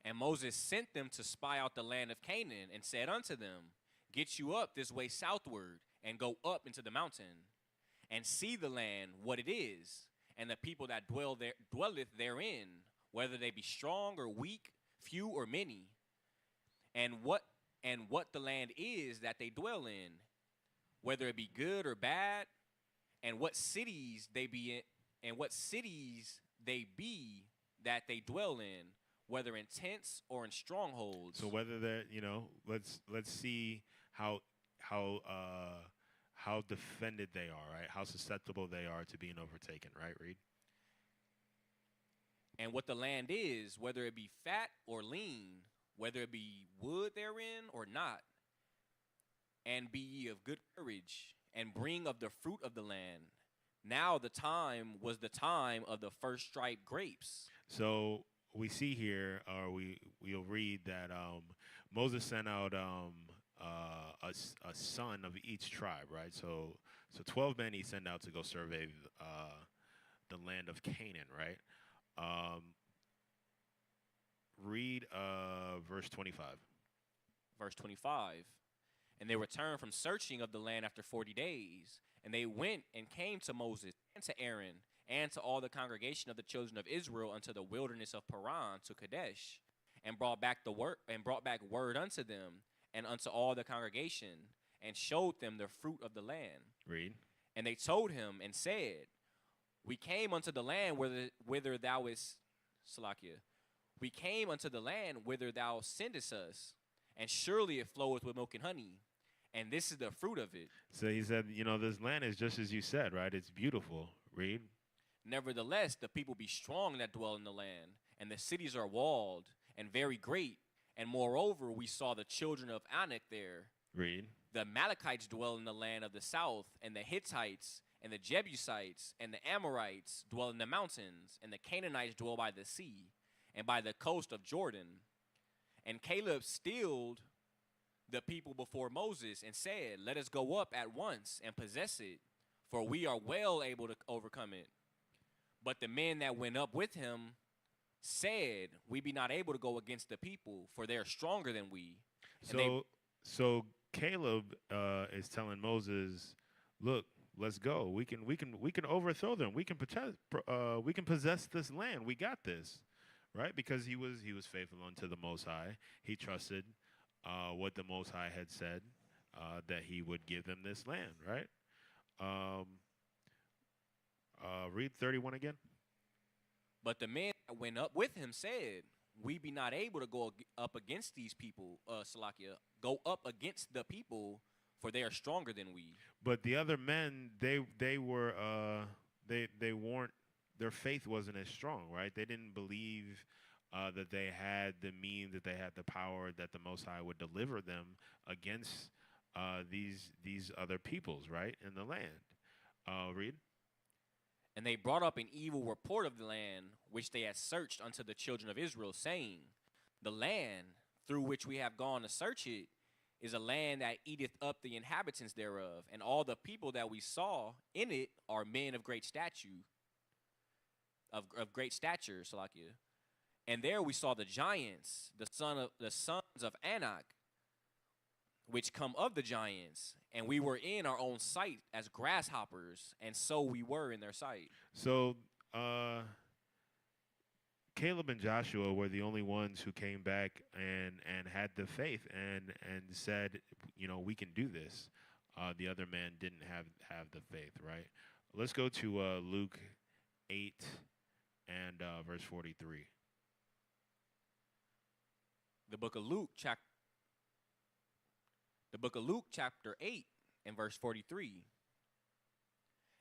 [SPEAKER 3] And Moses sent them to spy out the land of Canaan, and said unto them, get you up this way southward, and go up into the mountain, and see the land what it is, and the people that dwelleth therein, whether they be strong or weak, few or many, and what the land is that they dwell in, whether it be good or bad, and what cities they be in, and what cities they be that they dwell in, whether in tents or in strongholds.
[SPEAKER 2] So whether they're, let's see how defended they are, right? How susceptible they are to being overtaken, right? Read.
[SPEAKER 3] and what the land is, whether it be fat or lean, whether it be wood therein or not, and be ye of good courage, and bring of the fruit of the land. Now the time was the time of the first striped grapes.
[SPEAKER 2] So we see here, or we'll read that Moses sent out a son of each tribe, right? So 12 men he sent out to go survey the land of Canaan, right? Read verse 25.
[SPEAKER 3] Verse 25. And they returned from searching of the land after 40 days. And they went and came to Moses and to Aaron and to all the congregation of the children of Israel unto the wilderness of Paran to Kadesh, and brought back word unto them and unto all the congregation, and showed them the fruit of the land.
[SPEAKER 2] Read.
[SPEAKER 3] And they told him and said, We came unto the land whither thou is Salakia. We came unto the land whither thou sendest us, and surely it floweth with milk and honey, and this is the fruit of it.
[SPEAKER 2] So he said, this land is just as you said, right? It's beautiful. Read.
[SPEAKER 3] Nevertheless, the people be strong that dwell in the land, and the cities are walled and very great. And moreover, we saw the children of Anak there.
[SPEAKER 2] Read.
[SPEAKER 3] The Amalekites dwell in the land of the south, and the Hittites, and the Jebusites, and the Amorites dwell in the mountains, and the Canaanites dwell by the sea, and by the coast of Jordan. And Caleb stilled the people before Moses and said, Let us go up at once and possess it, for we are well able to overcome it. But the men that went up with him said, We be not able to go against the people, for they are stronger than we.
[SPEAKER 2] So Caleb is telling Moses, look, let's go. We can overthrow them. We can possess this land. We got this. Right? Because he was faithful unto the Most High. He trusted what the Most High had said, that he would give them this land, right? Read 31 again.
[SPEAKER 3] But the men that went up with him said, We be not able to go up against these people, Salakia. Go up against the people, for they are stronger than we.
[SPEAKER 2] But the other men, they weren't. Their faith wasn't as strong, right? They didn't believe that they had the means, that they had the power, that the Most High would deliver them against these other peoples, right, in the land. Read.
[SPEAKER 3] And they brought up an evil report of the land, which they had searched unto the children of Israel, saying, The land through which we have gone to search it is a land that eateth up the inhabitants thereof, and all the people that we saw in it are men of great stature. Of great stature, Salakia. And there we saw the giants, the sons of Anak, which come of the giants, and we were in our own sight as grasshoppers, and so we were in their sight.
[SPEAKER 2] So Caleb and Joshua were the only ones who came back and had the faith and said, we can do this. The other men didn't have the faith, right? Let's go to Luke 8 and verse 43.
[SPEAKER 3] The book of Luke, chapter 8, and verse 43.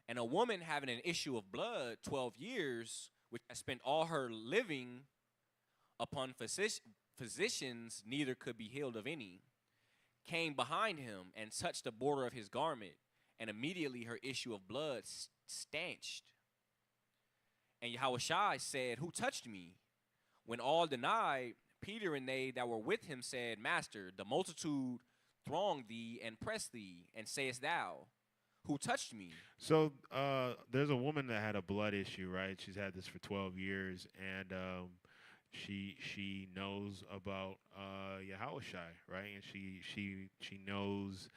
[SPEAKER 3] And a woman having an issue of blood 12 years, which has spent all her living upon physicians, neither could be healed of any, came behind him and touched the border of his garment, and immediately her issue of blood stanched. And Yahushua said, Who touched me? When all denied, Peter and they that were with him said, Master, the multitude throng thee and press thee, and sayest thou, Who touched me?
[SPEAKER 2] So there's a woman that had a blood issue, right? She's had this for 12 years, and she knows about Yahushua, right? And she knows,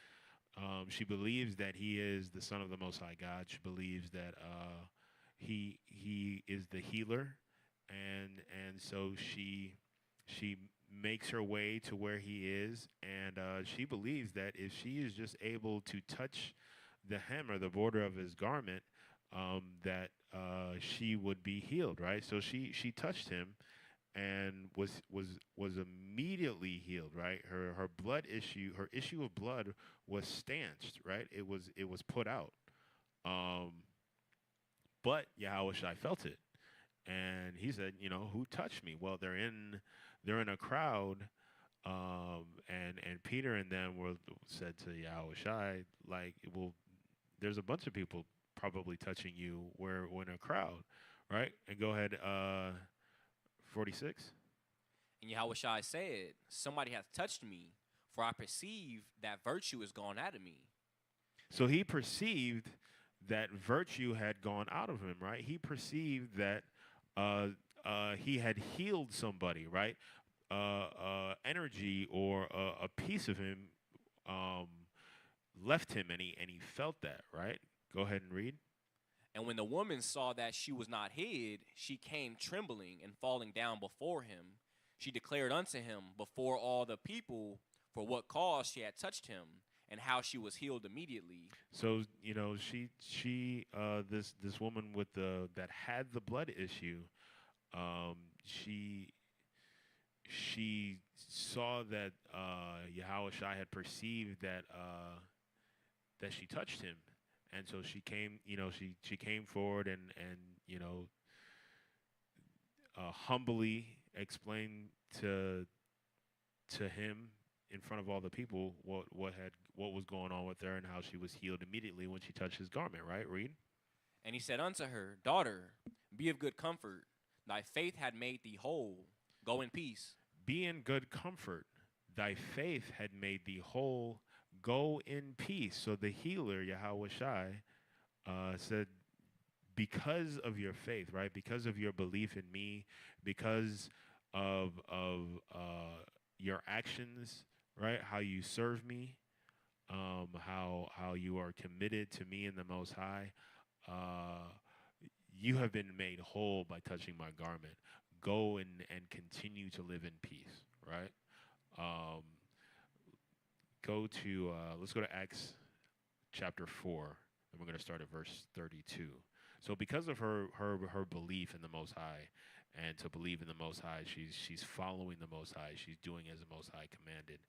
[SPEAKER 2] she believes that he is the Son of the Most High God. She believes that he is the healer, and so she makes her way to where he is, and she believes that if she is just able to touch the hem or the border of his garment, that she would be healed, right? So she touched him and was immediately healed, right? Her issue of blood was stanched, right? It was put out. But Yahushua felt it. And he said, who touched me? Well, they're in a crowd, and Peter and them said to Yahushua, like, well, there's a bunch of people probably touching you. We're in a crowd, right? And go ahead, 46.
[SPEAKER 3] And Yahushua said, somebody hath touched me, for I perceive that virtue is gone out of me.
[SPEAKER 2] So he perceived that virtue had gone out of him, right? He perceived that he had healed somebody, right? Energy or a piece of him left him, and he felt that, right? Go ahead and read.
[SPEAKER 3] And when the woman saw that she was not hid, she came trembling and falling down before him. She declared unto him before all the people for what cause she had touched him, and how she was healed immediately.
[SPEAKER 2] So this woman with that had the blood issue, she saw that Yahushua had perceived that she touched him, and so she came, she came forward and humbly explained to him in front of all the people what was going on with her and how she was healed immediately when she touched his garment, right? Read.
[SPEAKER 3] And he said unto her, Daughter, be of good comfort. Thy faith had made thee whole. Go in peace.
[SPEAKER 2] Be in good comfort. Thy faith had made thee whole. Go in peace. So the healer, Yahushua, said, because of your faith, right? Because of your belief in me, because of your actions, right? How you serve me, how you are committed to me in the Most High. You have been made whole by touching my garment. Go and continue to live in peace, right? Let's go to Acts chapter 4, and we're going to start at verse 32. So because of her belief in the Most High, and to believe in the Most High, she's following the Most High. She's doing as the Most High commanded.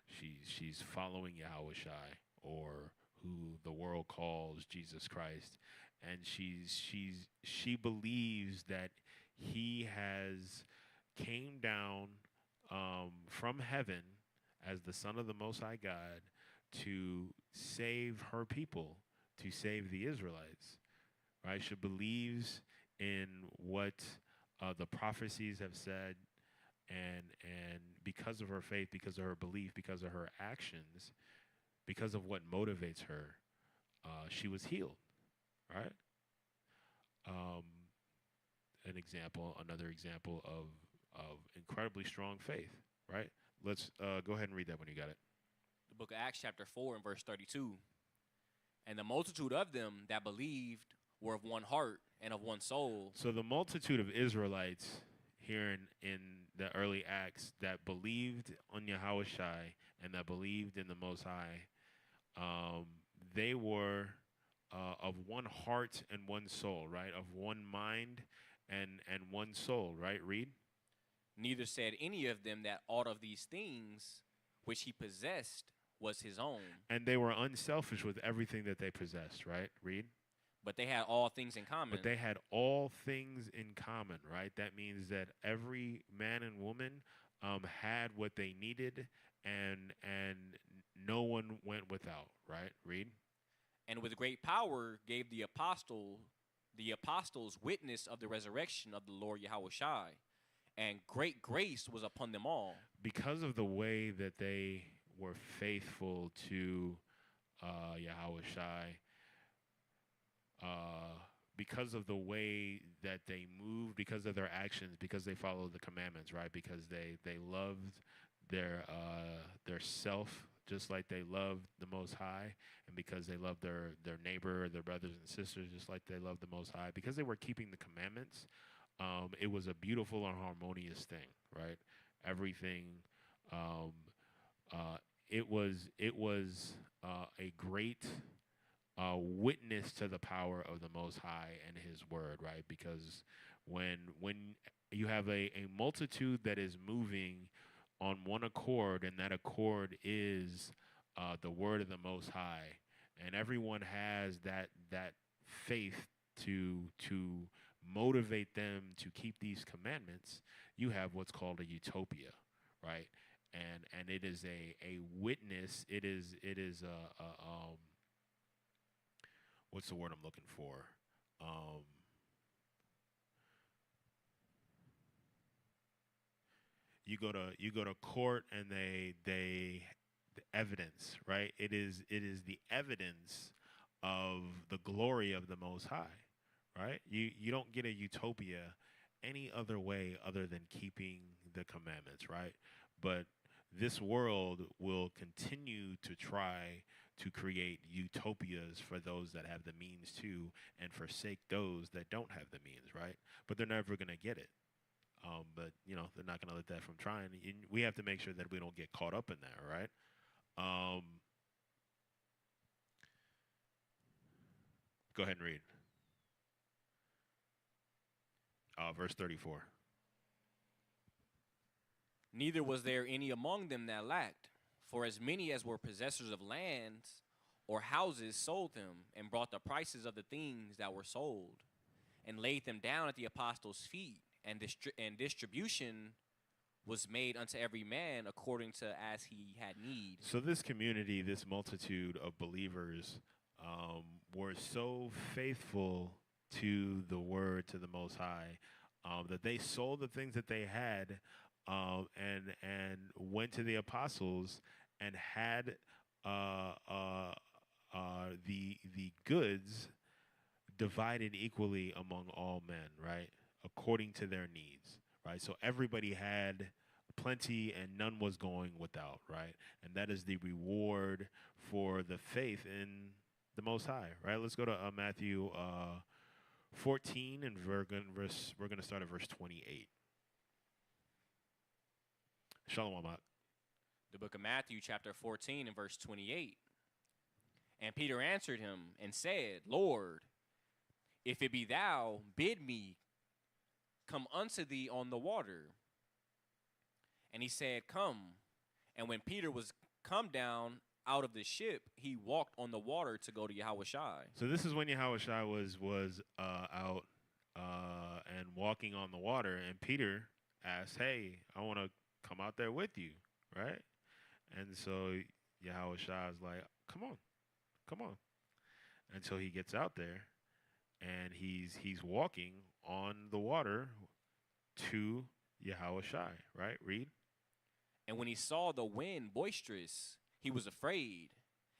[SPEAKER 2] She's following Yahushua, or who the world calls Jesus Christ, and she believes that he has came down from heaven as the Son of the Most High God to save her people, to save the Israelites, right? She believes in what the prophecies have said, and because of her faith, because of her belief, because of her actions, because of what motivates her, she was healed, right? Another example of incredibly strong faith, right? Let's go ahead and read that when you got it.
[SPEAKER 3] The book of Acts chapter 4 and verse 32. And the multitude of them that believed were of one heart and of one soul.
[SPEAKER 2] So the multitude of Israelites here in the early Acts that believed on Yahushua and that believed in the Most High, they were of one heart and one soul, right? Of one mind and one soul, right? Read.
[SPEAKER 3] Neither said any of them that aught of these things which he possessed was his own.
[SPEAKER 2] And they were unselfish with everything that they possessed, right? Read.
[SPEAKER 3] But they had all things in common.
[SPEAKER 2] But they had all things in common, right? That means that every man and woman had what they needed, and no one went without, right? Read.
[SPEAKER 3] And with great power gave the apostles witness of the resurrection of the Lord Yahushua, and great grace was upon them all.
[SPEAKER 2] Because of the way that they were faithful to Yahushua, because of the way that they moved, because of their actions, because they followed the commandments, right? Because they loved their self just like they loved the Most High, and because they loved their neighbor, their brothers and sisters, just like they loved the Most High, because they were keeping the commandments, it was a beautiful and harmonious thing, right? Everything, it was a great witness to the power of the Most High and His Word, right? Because when you have a multitude that is moving on one accord, and that accord is the Word of the Most High, and everyone has that faith to motivate them to keep these commandments, you have what's called a utopia, right? And it is a witness. It is what's the word I'm looking for? You go to court and the evidence, right? It is the evidence of the glory of the Most High, right? You don't get a utopia any other way other than keeping the commandments, right? But this world will continue to try to create utopias for those that have the means to, and forsake those that don't have the means, right? But they're never going to get it. But they're not going to let that from trying. We have to make sure that we don't get caught up in that, right? Go ahead and read. Verse 34.
[SPEAKER 3] Neither was there any among them that lacked, for as many as were possessors of lands or houses sold them, and brought the prices of the things that were sold, and laid them down at the apostles' feet, and distribution was made unto every man according to as he had need.
[SPEAKER 2] So this community, this multitude of believers, were so faithful to the word, to the Most High, that they sold the things that they had, and went to the apostles and had the goods divided equally among all men, right? According to their needs, right? So everybody had plenty and none was going without, right? And that is the reward for the faith in the Most High, right? Let's go to Matthew 14, and we're going to start at verse 28. Shalom, Ak.
[SPEAKER 3] The book of Matthew, chapter 14, and verse 28. And Peter answered him and said, Lord, if it be thou, bid me come unto thee on the water. And he said, Come. And when Peter was come down out of the ship, he walked on the water to go to Yahushai.
[SPEAKER 2] So this is when Yahushai was out and walking on the water, and Peter asked, "Hey, I want to come out there with you, right?" And so Yahushai is like, "Come on." And so he gets out there, and he's walking on the water to Yahushai, right? Read.
[SPEAKER 3] And when he saw the wind boisterous, he was afraid,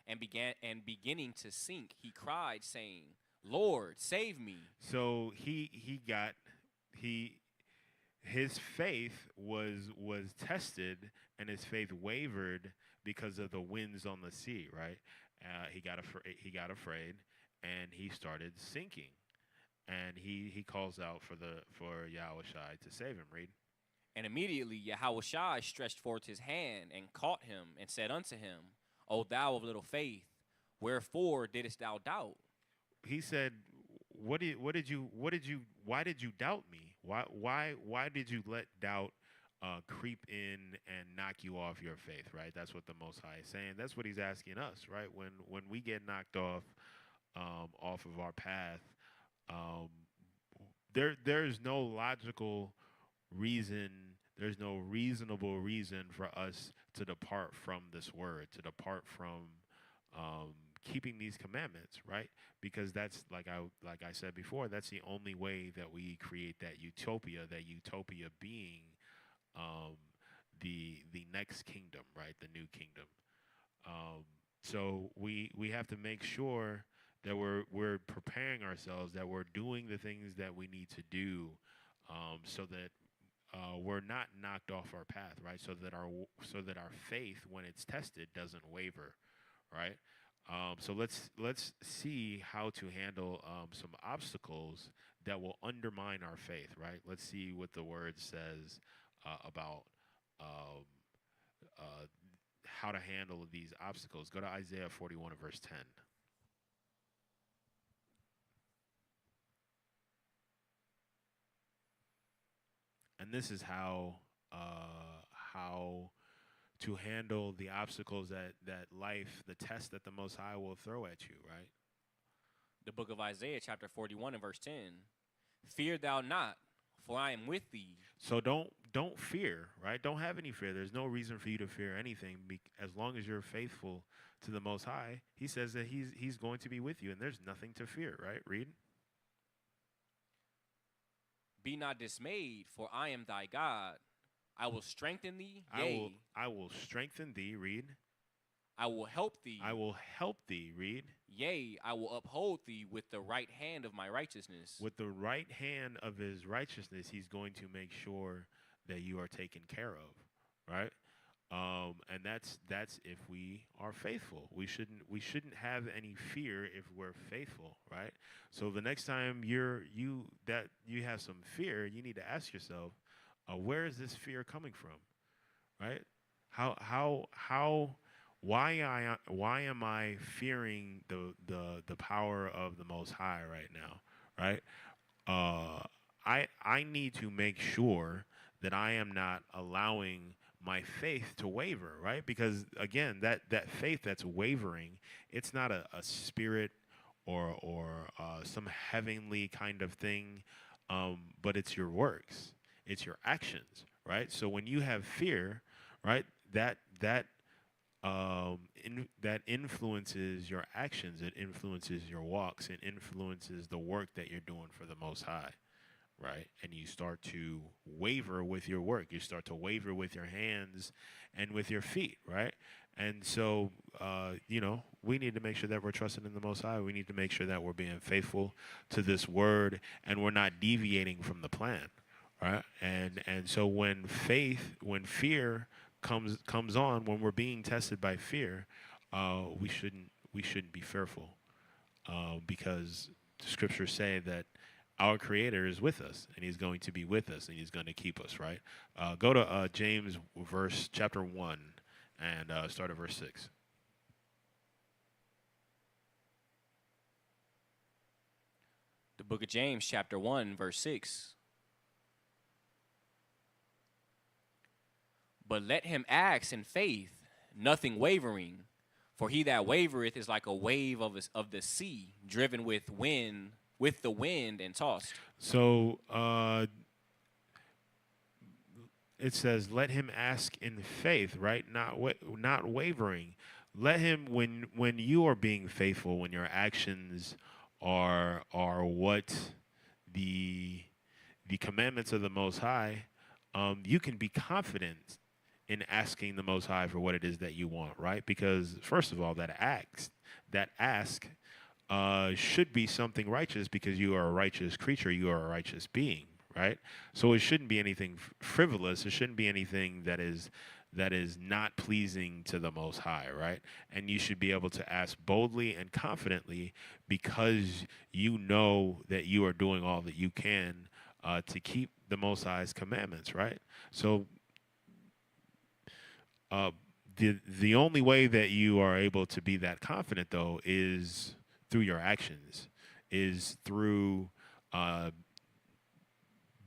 [SPEAKER 3] and beginning to sink, he cried, saying, Lord, save me.
[SPEAKER 2] So his faith was tested, and his faith wavered because of the winds on the sea, right? He got afraid, and he started sinking, and he calls out for Yahushai to save him. Read.
[SPEAKER 3] And immediately Yahushai stretched forth his hand and caught him and said unto him, O thou of little faith, wherefore didst thou doubt?
[SPEAKER 2] He said, why did you doubt me? Why did you let doubt creep in and knock you off your faith, right? That's what the Most High is saying. That's what he's asking us, right? When we get knocked off of our path, there's no logical reason, there's no reasonable reason for us to depart from this word, to depart from keeping these commandments, right? Because that's like I said before, that's the only way that we create that utopia being the next kingdom, right? The new kingdom. So we have to make sure that we're preparing ourselves, that we're doing the things that we need to do, so that we're not knocked off our path, right? So that our faith, when it's tested, doesn't waver, right? So let's see how to handle some obstacles that will undermine our faith, right? Let's see what the word says about how to handle these obstacles. Go to Isaiah 41 and verse 10. And this is how to handle the obstacles that life, the test that the Most High will throw at you, right?
[SPEAKER 3] The book of Isaiah, chapter 41 and verse 10. Fear thou not, for I am with thee.
[SPEAKER 2] So don't fear, right? Don't have any fear. There's no reason for you to fear anything as long as you're faithful to the Most High. He says that he's going to be with you, and there's nothing to fear, right? Read.
[SPEAKER 3] Be not dismayed, for I am thy God. I will strengthen thee, yea.
[SPEAKER 2] I will strengthen thee, read.
[SPEAKER 3] I will help thee.
[SPEAKER 2] I will help thee, read.
[SPEAKER 3] Yea, I will uphold thee with the right hand of my righteousness.
[SPEAKER 2] With the right hand of his righteousness, he's going to make sure that you are taken care of, right? And that's if we are faithful. We shouldn't have any fear if we're faithful, right? So the next time you have some fear, you need to ask yourself, where is this fear coming from, right? Why am I fearing the power of the Most High right now, right? I need to make sure that I am not allowing my faith to waver, right? Because again, that faith that's wavering, it's not a spirit or some heavenly kind of thing, but it's your works, it's your actions, right? So when you have fear, right, that influences your actions, it influences your walks, it influences the work that you're doing for the Most High, right? And you start to waver with your work. You start to waver with your hands and with your feet, right? And so, we need to make sure that we're trusting in the Most High. We need to make sure that we're being faithful to this word and we're not deviating from the plan, right? And so when fear comes on, when we're being tested by fear, we shouldn't be fearful, because the scriptures say that our Creator is with us, and He's going to be with us, and He's going to keep us, right? Go to James chapter 1, and start at verse 6.
[SPEAKER 3] The book of James, chapter 1, verse 6. But let him ask in faith, nothing wavering. For he that wavereth is like a wave of the sea, driven with the wind and tossed.
[SPEAKER 2] So it says, let him ask in faith, right? Not wavering. Let him, when you are being faithful, when your actions are what the commandments of the Most High, you can be confident in asking the Most High for what it is that you want, right? Because first of all, that ask should be something righteous, because you are a righteous creature, you are a righteous being, right? So it shouldn't be anything frivolous. It shouldn't be anything that is not pleasing to the Most High, right? And you should be able to ask boldly and confidently, because you know that you are doing all that you can to keep the Most High's commandments, right? So the only way that you are able to be that confident, though, is through your actions, is through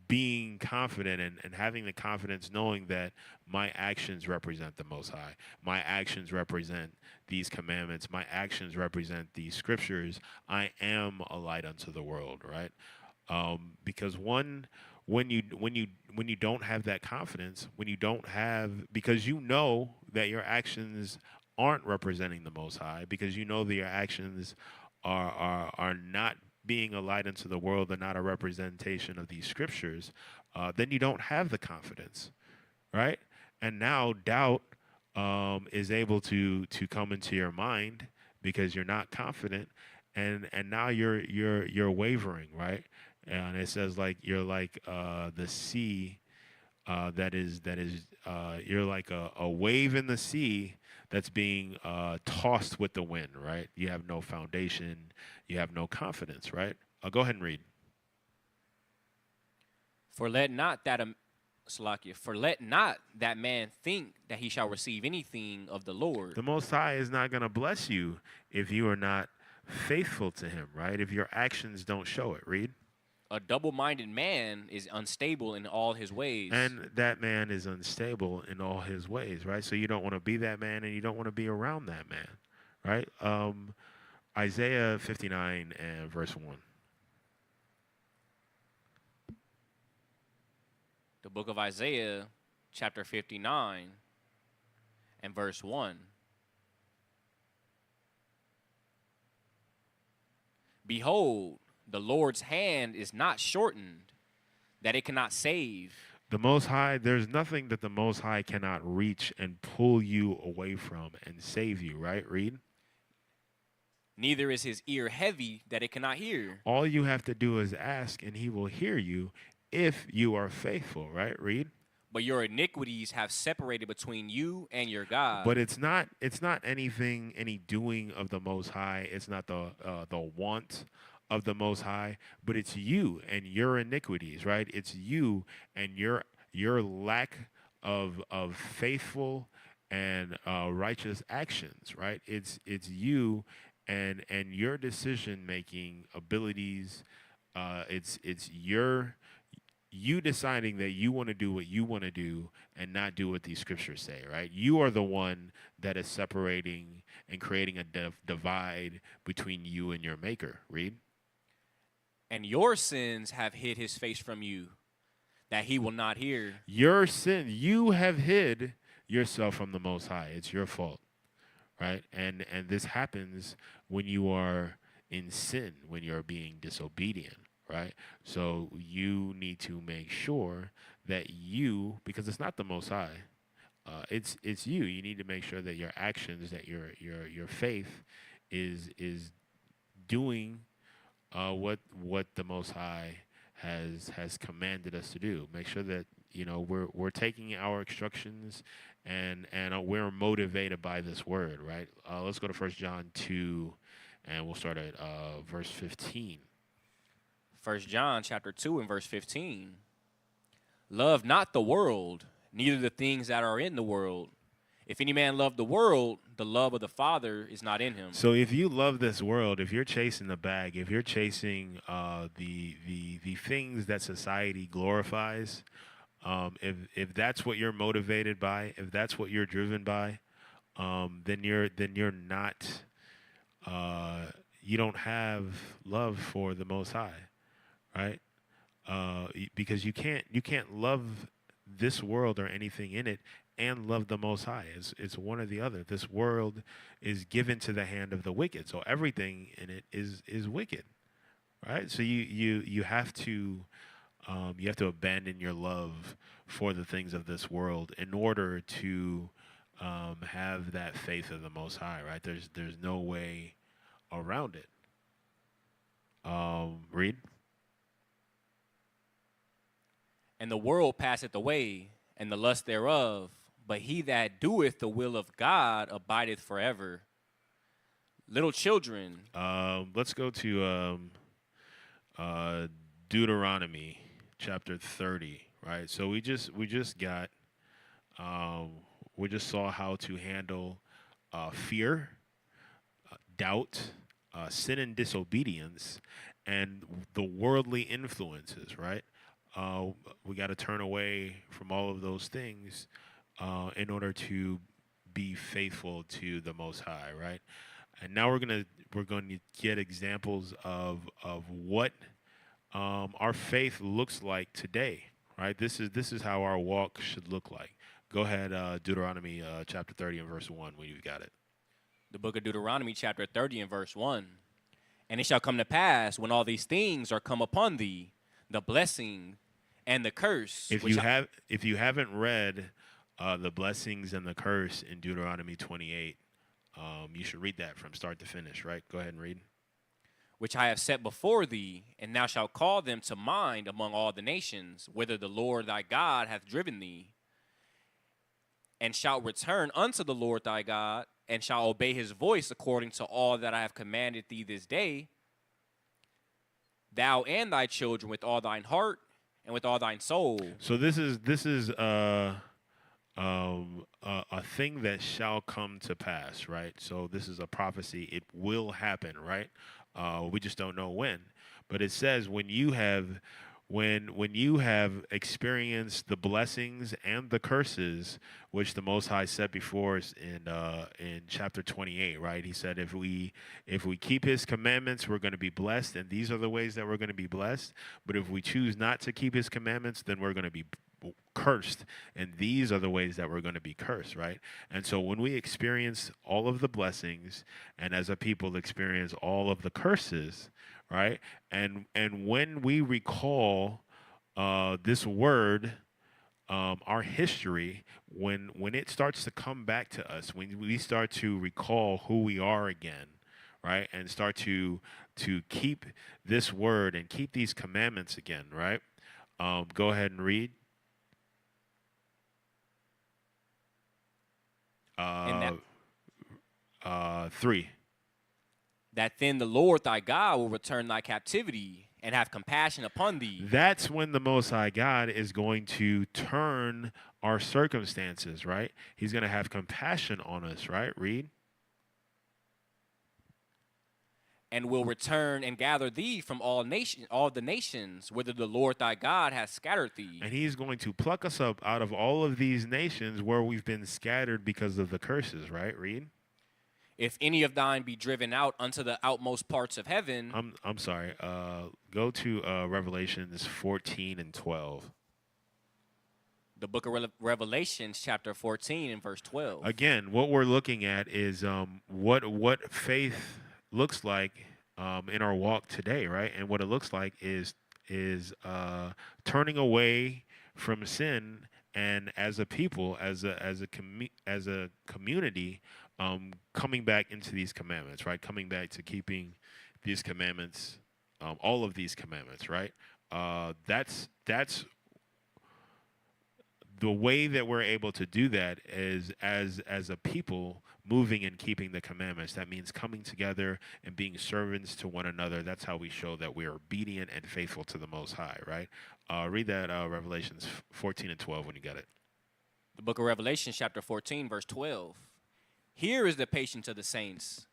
[SPEAKER 2] being confident and having the confidence, knowing that my actions represent the Most High. My actions represent these commandments. My actions represent these scriptures. I am a light unto the world, right? Because when you don't have that confidence, because you know that your actions aren't representing the Most High, because you know that your actions are not being a light unto the world, they're not a representation of these scriptures, then you don't have the confidence, right? And now doubt is able to come into your mind, because you're not confident, and now you're wavering, right? And it says, like, you're like the sea that is you're like a wave in the sea that's being tossed with the wind, right? You have no foundation, you have no confidence, right? Go ahead and read.
[SPEAKER 3] For let not that man think that he shall receive anything of the Lord.
[SPEAKER 2] The Most High is not going to bless you if you are not faithful to Him, right? If your actions don't show it. Read.
[SPEAKER 3] A double-minded man is unstable in all his ways.
[SPEAKER 2] And that man is unstable in all his ways, right? So you don't want to be that man, and you don't want to be around that man, right? Isaiah 59 and verse 1.
[SPEAKER 3] The book of Isaiah, chapter 59, and verse 1. Behold, the Lord's hand is not shortened, that it cannot save.
[SPEAKER 2] The Most High, there's nothing that the Most High cannot reach and pull you away from and save you, right? Read.
[SPEAKER 3] Neither is his ear heavy, that it cannot hear.
[SPEAKER 2] All you have to do is ask, and he will hear you if you are faithful, right? Read.
[SPEAKER 3] But your iniquities have separated between you and your God.
[SPEAKER 2] But it's not anything, any doing of the Most High. It's not the want of the Most High, but it's you and your iniquities, right? It's you and your lack of faithful and righteous actions, right? It's you and your decision making abilities. It's you deciding that you want to do what you want to do and not do what these scriptures say, right? You are the one that is separating and creating a divide between you and your maker. Read.
[SPEAKER 3] And your sins have hid his face from you, that he will not hear.
[SPEAKER 2] Your sin, you have hid yourself from the Most High. It's your fault, right? And this happens when you are in sin, when you're being disobedient. Right? So you need to make sure that you, because it's not the Most High, it's you. You need to make sure that your actions, that your faith is doing what the Most High has commanded us to do. Make sure that we're taking our instructions and we're motivated by this word. Right? Let's go to 1 John 2, and we'll start at verse 15.
[SPEAKER 3] 1 John chapter 2 and verse 15. Love not the world, neither the things that are in the world. If any man love the world, the love of the Father is not in him.
[SPEAKER 2] So if you love this world, if you're chasing the bag, if you're chasing the things that society glorifies, if that's what you're motivated by, if that's what you're driven by, then you're not. You don't have love for the Most High. Right, because you can't love this world or anything in it and love the Most High. It's one or the other. This world is given to the hand of the wicked, so everything in it is wicked, right? So you have to abandon your love for the things of this world in order to have that faith of the Most High, right? There's no way around it. Read.
[SPEAKER 3] And the world passeth away, and the lust thereof, but he that doeth the will of God abideth forever. Little children.
[SPEAKER 2] Let's go to Deuteronomy chapter 30, right? So we just saw how to handle fear, doubt, sin and disobedience, and the worldly influences, right? We got to turn away from all of those things in order to be faithful to the Most High, right? And now we're going to get examples of what our faith looks like today, right? This is how our walk should look like. Go ahead, Deuteronomy chapter 30 and verse 1 when you've got it.
[SPEAKER 3] The book of Deuteronomy chapter 30 and verse 1. And it shall come to pass when all these things are come upon thee, the blessing and the curse.
[SPEAKER 2] If you haven't read the blessings and the curse in Deuteronomy 28, you should read that from start to finish, right? Go ahead and read.
[SPEAKER 3] Which I have set before thee, and thou shalt call them to mind among all the nations, whither the Lord thy God hath driven thee, and shalt return unto the Lord thy God, and shalt obey his voice according to all that I have commanded thee this day, thou and thy children with all thine heart and with all thine soul.
[SPEAKER 2] So this is a thing that shall come to pass, right? So this is a prophecy. It will happen, right? We just don't know when. But it says when you have experienced the blessings and the curses which the Most High set before us in chapter 28, right? He said if we keep his commandments, we're going to be blessed, and these are the ways that we're going to be blessed. But if we choose not to keep his commandments, then we're going to be cursed, and these are the ways that we're going to be cursed, right? And so when we experience all of the blessings, and as a people experience all of the curses, right? And when we recall this word, our history, when it starts to come back to us, when we start to recall who we are again, right, and start to keep this word and keep these commandments again, right? Go ahead and read.
[SPEAKER 3] And
[SPEAKER 2] 3.
[SPEAKER 3] that then the Lord thy God will return thy captivity and have compassion upon thee.
[SPEAKER 2] That's when the Most High God is going to turn our circumstances, right? He's going to have compassion on us, right? Read.
[SPEAKER 3] And will return and gather thee from all the nations, whither the Lord thy God hath scattered thee.
[SPEAKER 2] And he's going to pluck us up out of all of these nations where we've been scattered because of the curses, right? Read.
[SPEAKER 3] If any of thine be driven out unto the outmost parts of heaven.
[SPEAKER 2] I'm sorry. Go to Revelations 14 and 12.
[SPEAKER 3] The book of Revelations, chapter 14 and verse 12.
[SPEAKER 2] Again, what we're looking at is what faith looks like in our walk today, right? And what it looks like is turning away from sin, and as a people, as a community, coming back into these commandments, right? Coming back to keeping these commandments, all of these commandments, right? That's the way that we're able to do that is as a people moving and keeping the commandments. That means coming together and being servants to one another. That's how we show that we are obedient and faithful to the Most High, right? Read that Revelations 14 and 12 when you got it.
[SPEAKER 3] The book of Revelation, chapter 14, verse 12. Here is the patience of the saints.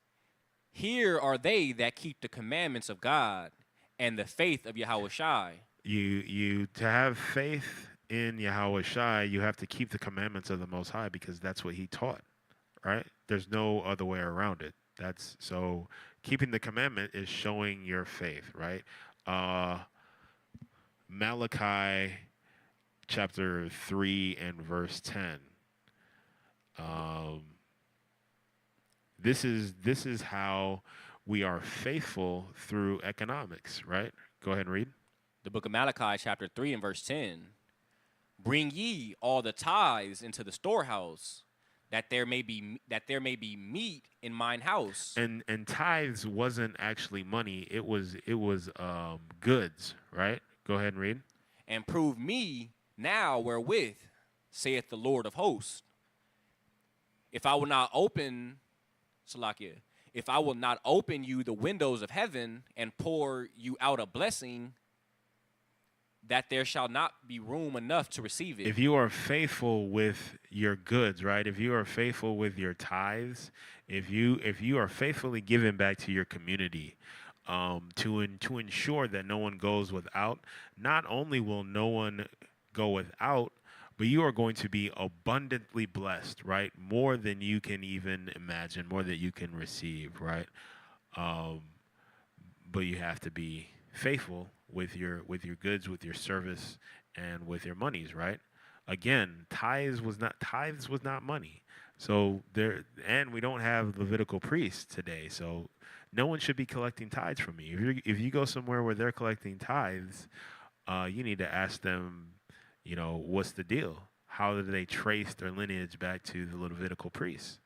[SPEAKER 3] Here are they that keep the commandments of God and the faith of Yahushua.
[SPEAKER 2] You to have faith in Yahushua, you have to keep the commandments of the Most High, because that's what he taught, right? There's no other way around it. That's so keeping the commandment is showing your faith, right? Malachi chapter 3 and verse 10. This is how we are faithful through economics, right? Go ahead and read.
[SPEAKER 3] The book of Malachi, chapter 3 and verse 10. Bring ye all the tithes into the storehouse, that there may be meat in mine house.
[SPEAKER 2] And tithes wasn't actually money; it was goods, right? Go ahead and read.
[SPEAKER 3] And prove me now wherewith, saith the Lord of hosts, if I will not open, Salakia, if I will not open you the windows of heaven and pour you out a blessing, that there shall not be room enough to receive it.
[SPEAKER 2] If you are faithful with your goods, right? If you are faithful with your tithes, if you are faithfully giving back to your community, to ensure that no one goes without, not only will no one go without, but you are going to be abundantly blessed, right? More than you can even imagine, more than you can receive, right? But you have to be faithful with your goods, with your service, and with your monies, right? Again, tithes was not money. So and we don't have Levitical priests today, so no one should be collecting tithes from me. If you go somewhere where they're collecting tithes, you need to ask them, what's the deal? How do they trace their lineage back to the Levitical priests?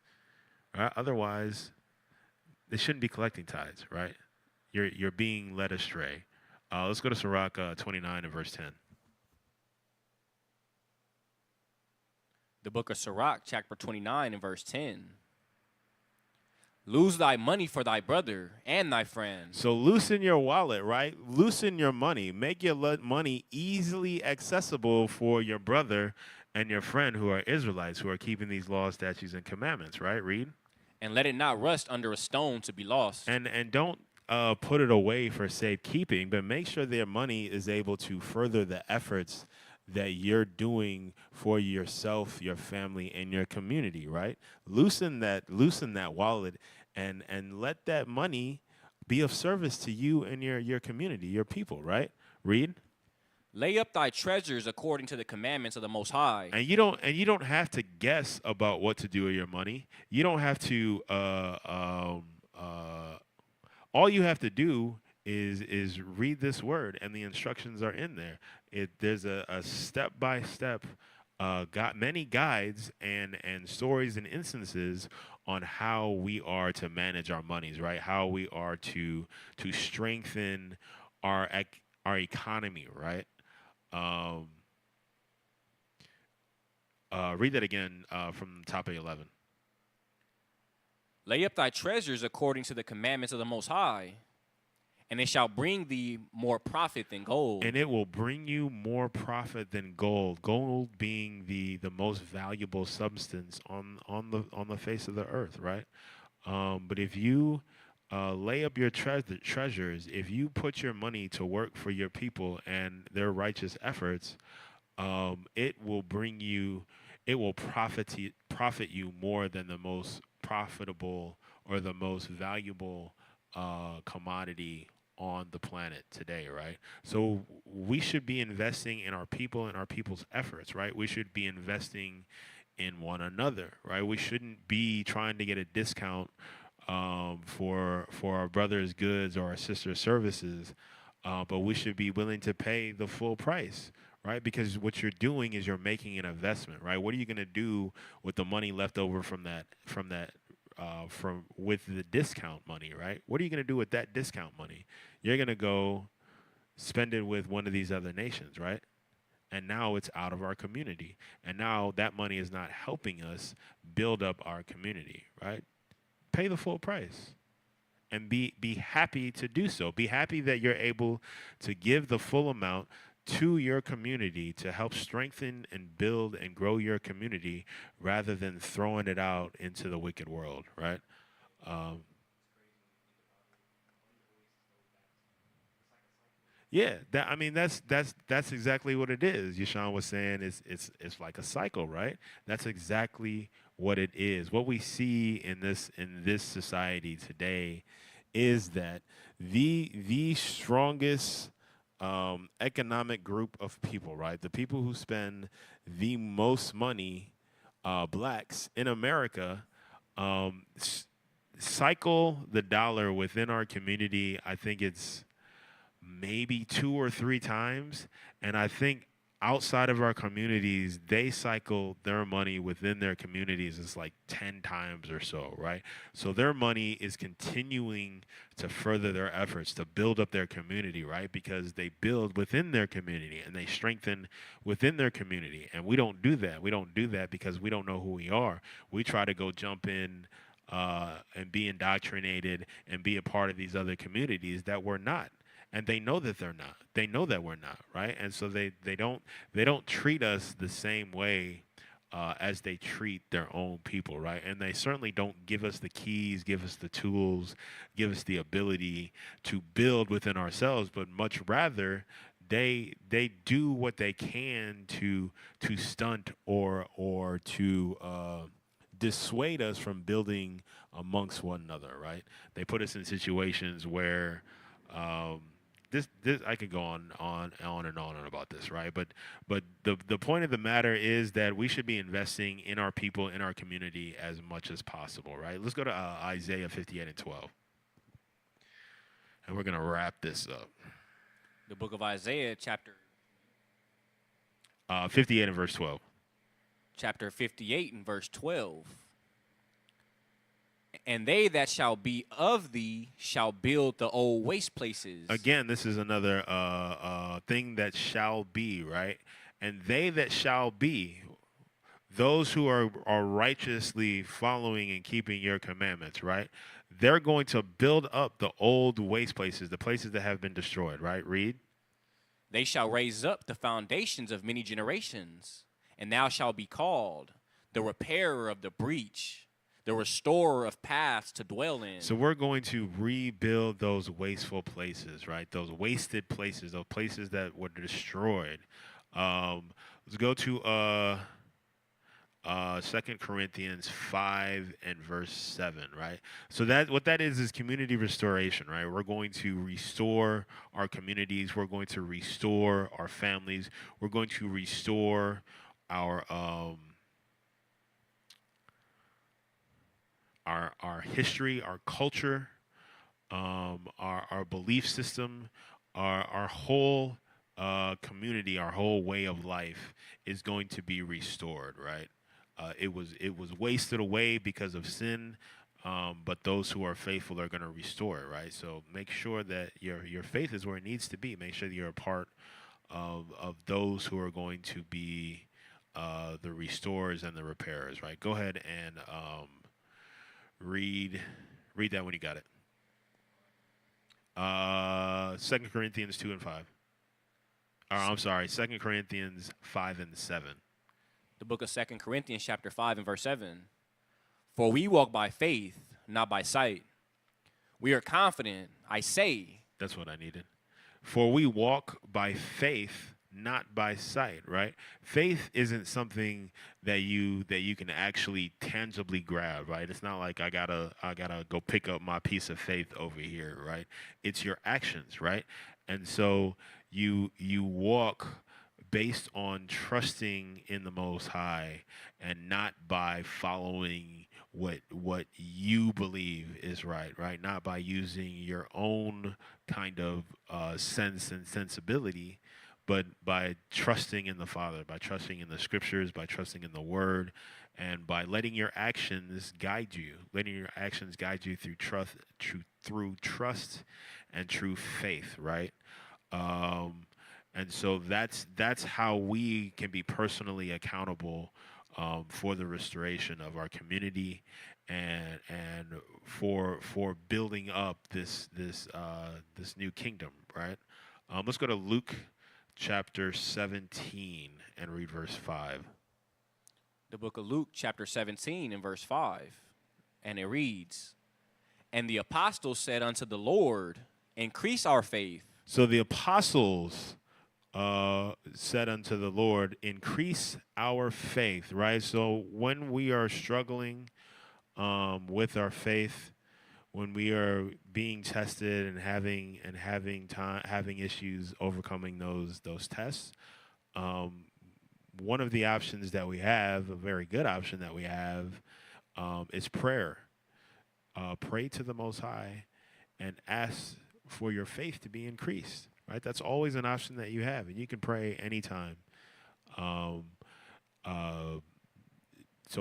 [SPEAKER 2] Right? Otherwise, they shouldn't be collecting tithes, right? You're being led astray. Let's go to Sirach 29 and verse 10.
[SPEAKER 3] The book of Sirach, chapter 29 and verse 10. Lose thy money for thy brother and thy friend.
[SPEAKER 2] So loosen your wallet, right? Loosen your money. Make your money easily accessible for your brother and your friend who are Israelites, who are keeping these laws, statutes, and commandments, right? Read.
[SPEAKER 3] And let it not rust under a stone to be lost.
[SPEAKER 2] And don't put it away for safekeeping, but make sure their money is able to further the efforts that you're doing for yourself, your family, and your community, right? Loosen that wallet and let that money be of service to you and your community, your people, right? Read.
[SPEAKER 3] Lay up thy treasures according to the commandments of the Most High.
[SPEAKER 2] And you don't have to guess about what to do with your money. You don't have to. All you have to do is read this word, and the instructions are in there. There's a step by step. Got many guides and stories and instances on how we are to manage our monies, right? How we are to strengthen our economy, right? Read that again from the top of 11.
[SPEAKER 3] Lay up thy treasures according to the commandments of the Most High, and it shall bring thee more profit than gold.
[SPEAKER 2] And it will bring you more profit than gold. Gold being the most valuable substance on the face of the earth, right? But if you lay up your treasures, if you put your money to work for your people and their righteous efforts, it will profit you more than the most profitable or the most valuable commodity on the planet today, right? So we should be investing in our people and our people's efforts, right? We should be investing in one another, right? We shouldn't be trying to get a discount for our brother's goods or our sister's services, but we should be willing to pay the full price, right? Because what you're doing is you're making an investment, right? What are you going to do with the money left over from with the discount money, right? What are you going to do with that discount money? You're going to go spend it with one of these other nations, right? And now it's out of our community. And now that money is not helping us build up our community, right? Pay the full price and be happy to do so. Be happy that you're able to give the full amount to your community to help strengthen and build and grow your community rather than throwing it out into the wicked world, right? Yeah, that's exactly what it is. Yashawn was saying it's like a cycle, right? That's exactly what it is. What we see in this society today is that the strongest economic group of people, right? The people who spend the most money, blacks in America, cycle the dollar within our community. I think it's maybe 2 or 3 times, and I think outside of our communities, they cycle their money within their communities is like 10 times or so, right? So their money is continuing to further their efforts to build up their community, right? Because they build within their community and they strengthen within their community. And we don't do that. We don't do that because we don't know who we are. We try to go jump in and be indoctrinated and be a part of these other communities that we're not. And they know that they're not. They know that we're not, right? And so they don't treat us the same way as they treat their own people, right? And they certainly don't give us the keys, give us the tools, give us the ability to build within ourselves, but much rather they do what they can to stunt or to dissuade us from building amongst one another, right? They put us in situations where this I could go on and on about this, right? But the point of the matter is that we should be investing in our people, in our community as much as possible, right? Let's go to Isaiah 58 and 12. And we're going to wrap this up.
[SPEAKER 3] The book of Isaiah, chapter
[SPEAKER 2] 58 and verse 12.
[SPEAKER 3] Chapter 58 and verse 12. And they that shall be of thee shall build the old waste places.
[SPEAKER 2] Again, this is another thing that shall be, right? And they that shall be, those who are righteously following and keeping your commandments, right? They're going to build up the old waste places, the places that have been destroyed, right? Read.
[SPEAKER 3] They shall raise up the foundations of many generations, and thou shalt be called the repairer of the breach, the restorer of paths to dwell in.
[SPEAKER 2] So we're going to rebuild those wasteful places, right? Those wasted places, those places that were destroyed. Let's go to 2 Corinthians 5 and verse 7, right? So that what that is community restoration, right? We're going to restore our communities. We're going to restore our families. We're going to restore our history, our culture, our belief system, our whole community, our whole way of life is going to be restored, right? It was wasted away because of sin, but those who are faithful are going to restore it, right? So make sure that your faith is where it needs to be. Make sure that you're a part of those who are going to be the restorers and the repairers, right? Go ahead and read that when you got it. 2 Corinthians 2 and 5. I'm sorry, 2 Corinthians 5 and 7.
[SPEAKER 3] The book of 2 Corinthians chapter 5 and verse 7. For we walk by faith, not by sight. We are confident, I say.
[SPEAKER 2] That's what I needed. For we walk by faith, not by sight, right? Faith isn't something that you can actually tangibly grab, right? It's not like I gotta go pick up my piece of faith over here, right? It's your actions, right? And so you walk based on trusting in the Most High and not by following what you believe is right? Not by using your own kind of sense and sensibility, but by trusting in the Father, by trusting in the Scriptures, by trusting in the Word, and by letting your actions guide you, through trust and true faith, right? And so that's how we can be personally accountable for the restoration of our community and for building up this new kingdom, right? Let's go to Luke chapter 17 and read verse 5.
[SPEAKER 3] The book of Luke chapter 17 and verse 5. And it reads, And the apostles said unto the Lord, Increase our faith.
[SPEAKER 2] So the apostles said unto the Lord, increase our faith, right? So when we are struggling with our faith, when we are being tested and having issues overcoming those tests, one of the options that we have, a very good option that we have, is prayer. Pray to the Most High and ask for your faith to be increased. Right, that's always an option that you have, and you can pray anytime. So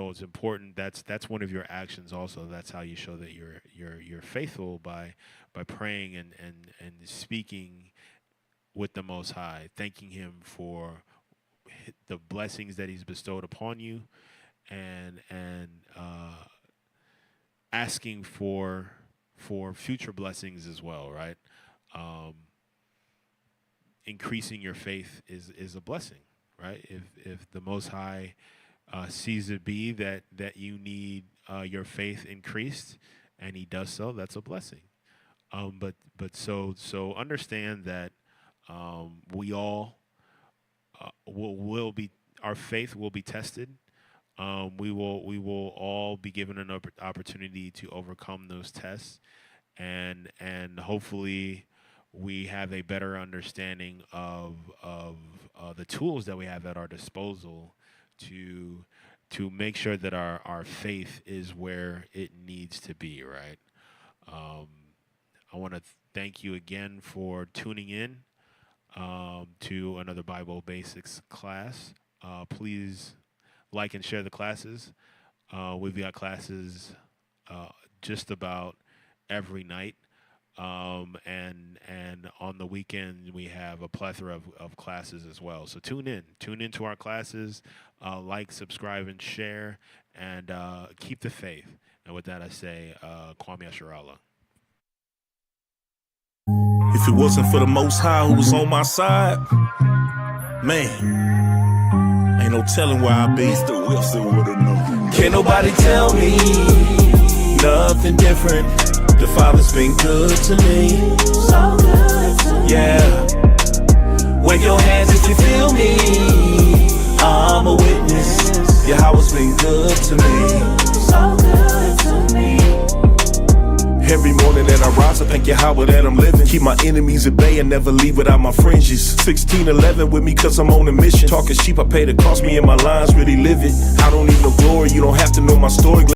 [SPEAKER 2] it's important. That's one of your actions. Also, that's how you show that you're faithful by praying and speaking with the Most High, thanking Him for the blessings that He's bestowed upon you, and asking for future blessings as well. Right. Increasing your faith is a blessing, right? If the Most High sees it be that you need your faith increased, and He does so, that's a blessing. But so understand that we all will be, our faith will be tested. We will all be given an opportunity to overcome those tests, and hopefully we have a better understanding of the tools that we have at our disposal to make sure that our faith is where it needs to be, right? I want to thank you again for tuning in to another Bible Basics class. Please like and share the classes. We've got classes just about every night. And on the weekend we have a plethora of classes as well. So tune into our classes, like, subscribe, and share, and keep the faith. And with that, I say, Kwame Asherallah.
[SPEAKER 1] If it wasn't for the Most High who was on my side, man, ain't no telling where I'd be. Mr. Wilson would've known. Can't nobody tell me nothing different. The Father's been good to me. So good to me. Yeah. Wave your hands if you feel me. I'm a witness. Yahweh's been good to me. So good to me. Every morning that I rise, I thank Yahweh that I'm living. Keep my enemies at bay and never leave without my fringes. 1611 with me cause I'm on a mission. Talking sheep, I pay the cost, me and my lines really live it. I don't need no glory, you don't have to know my story.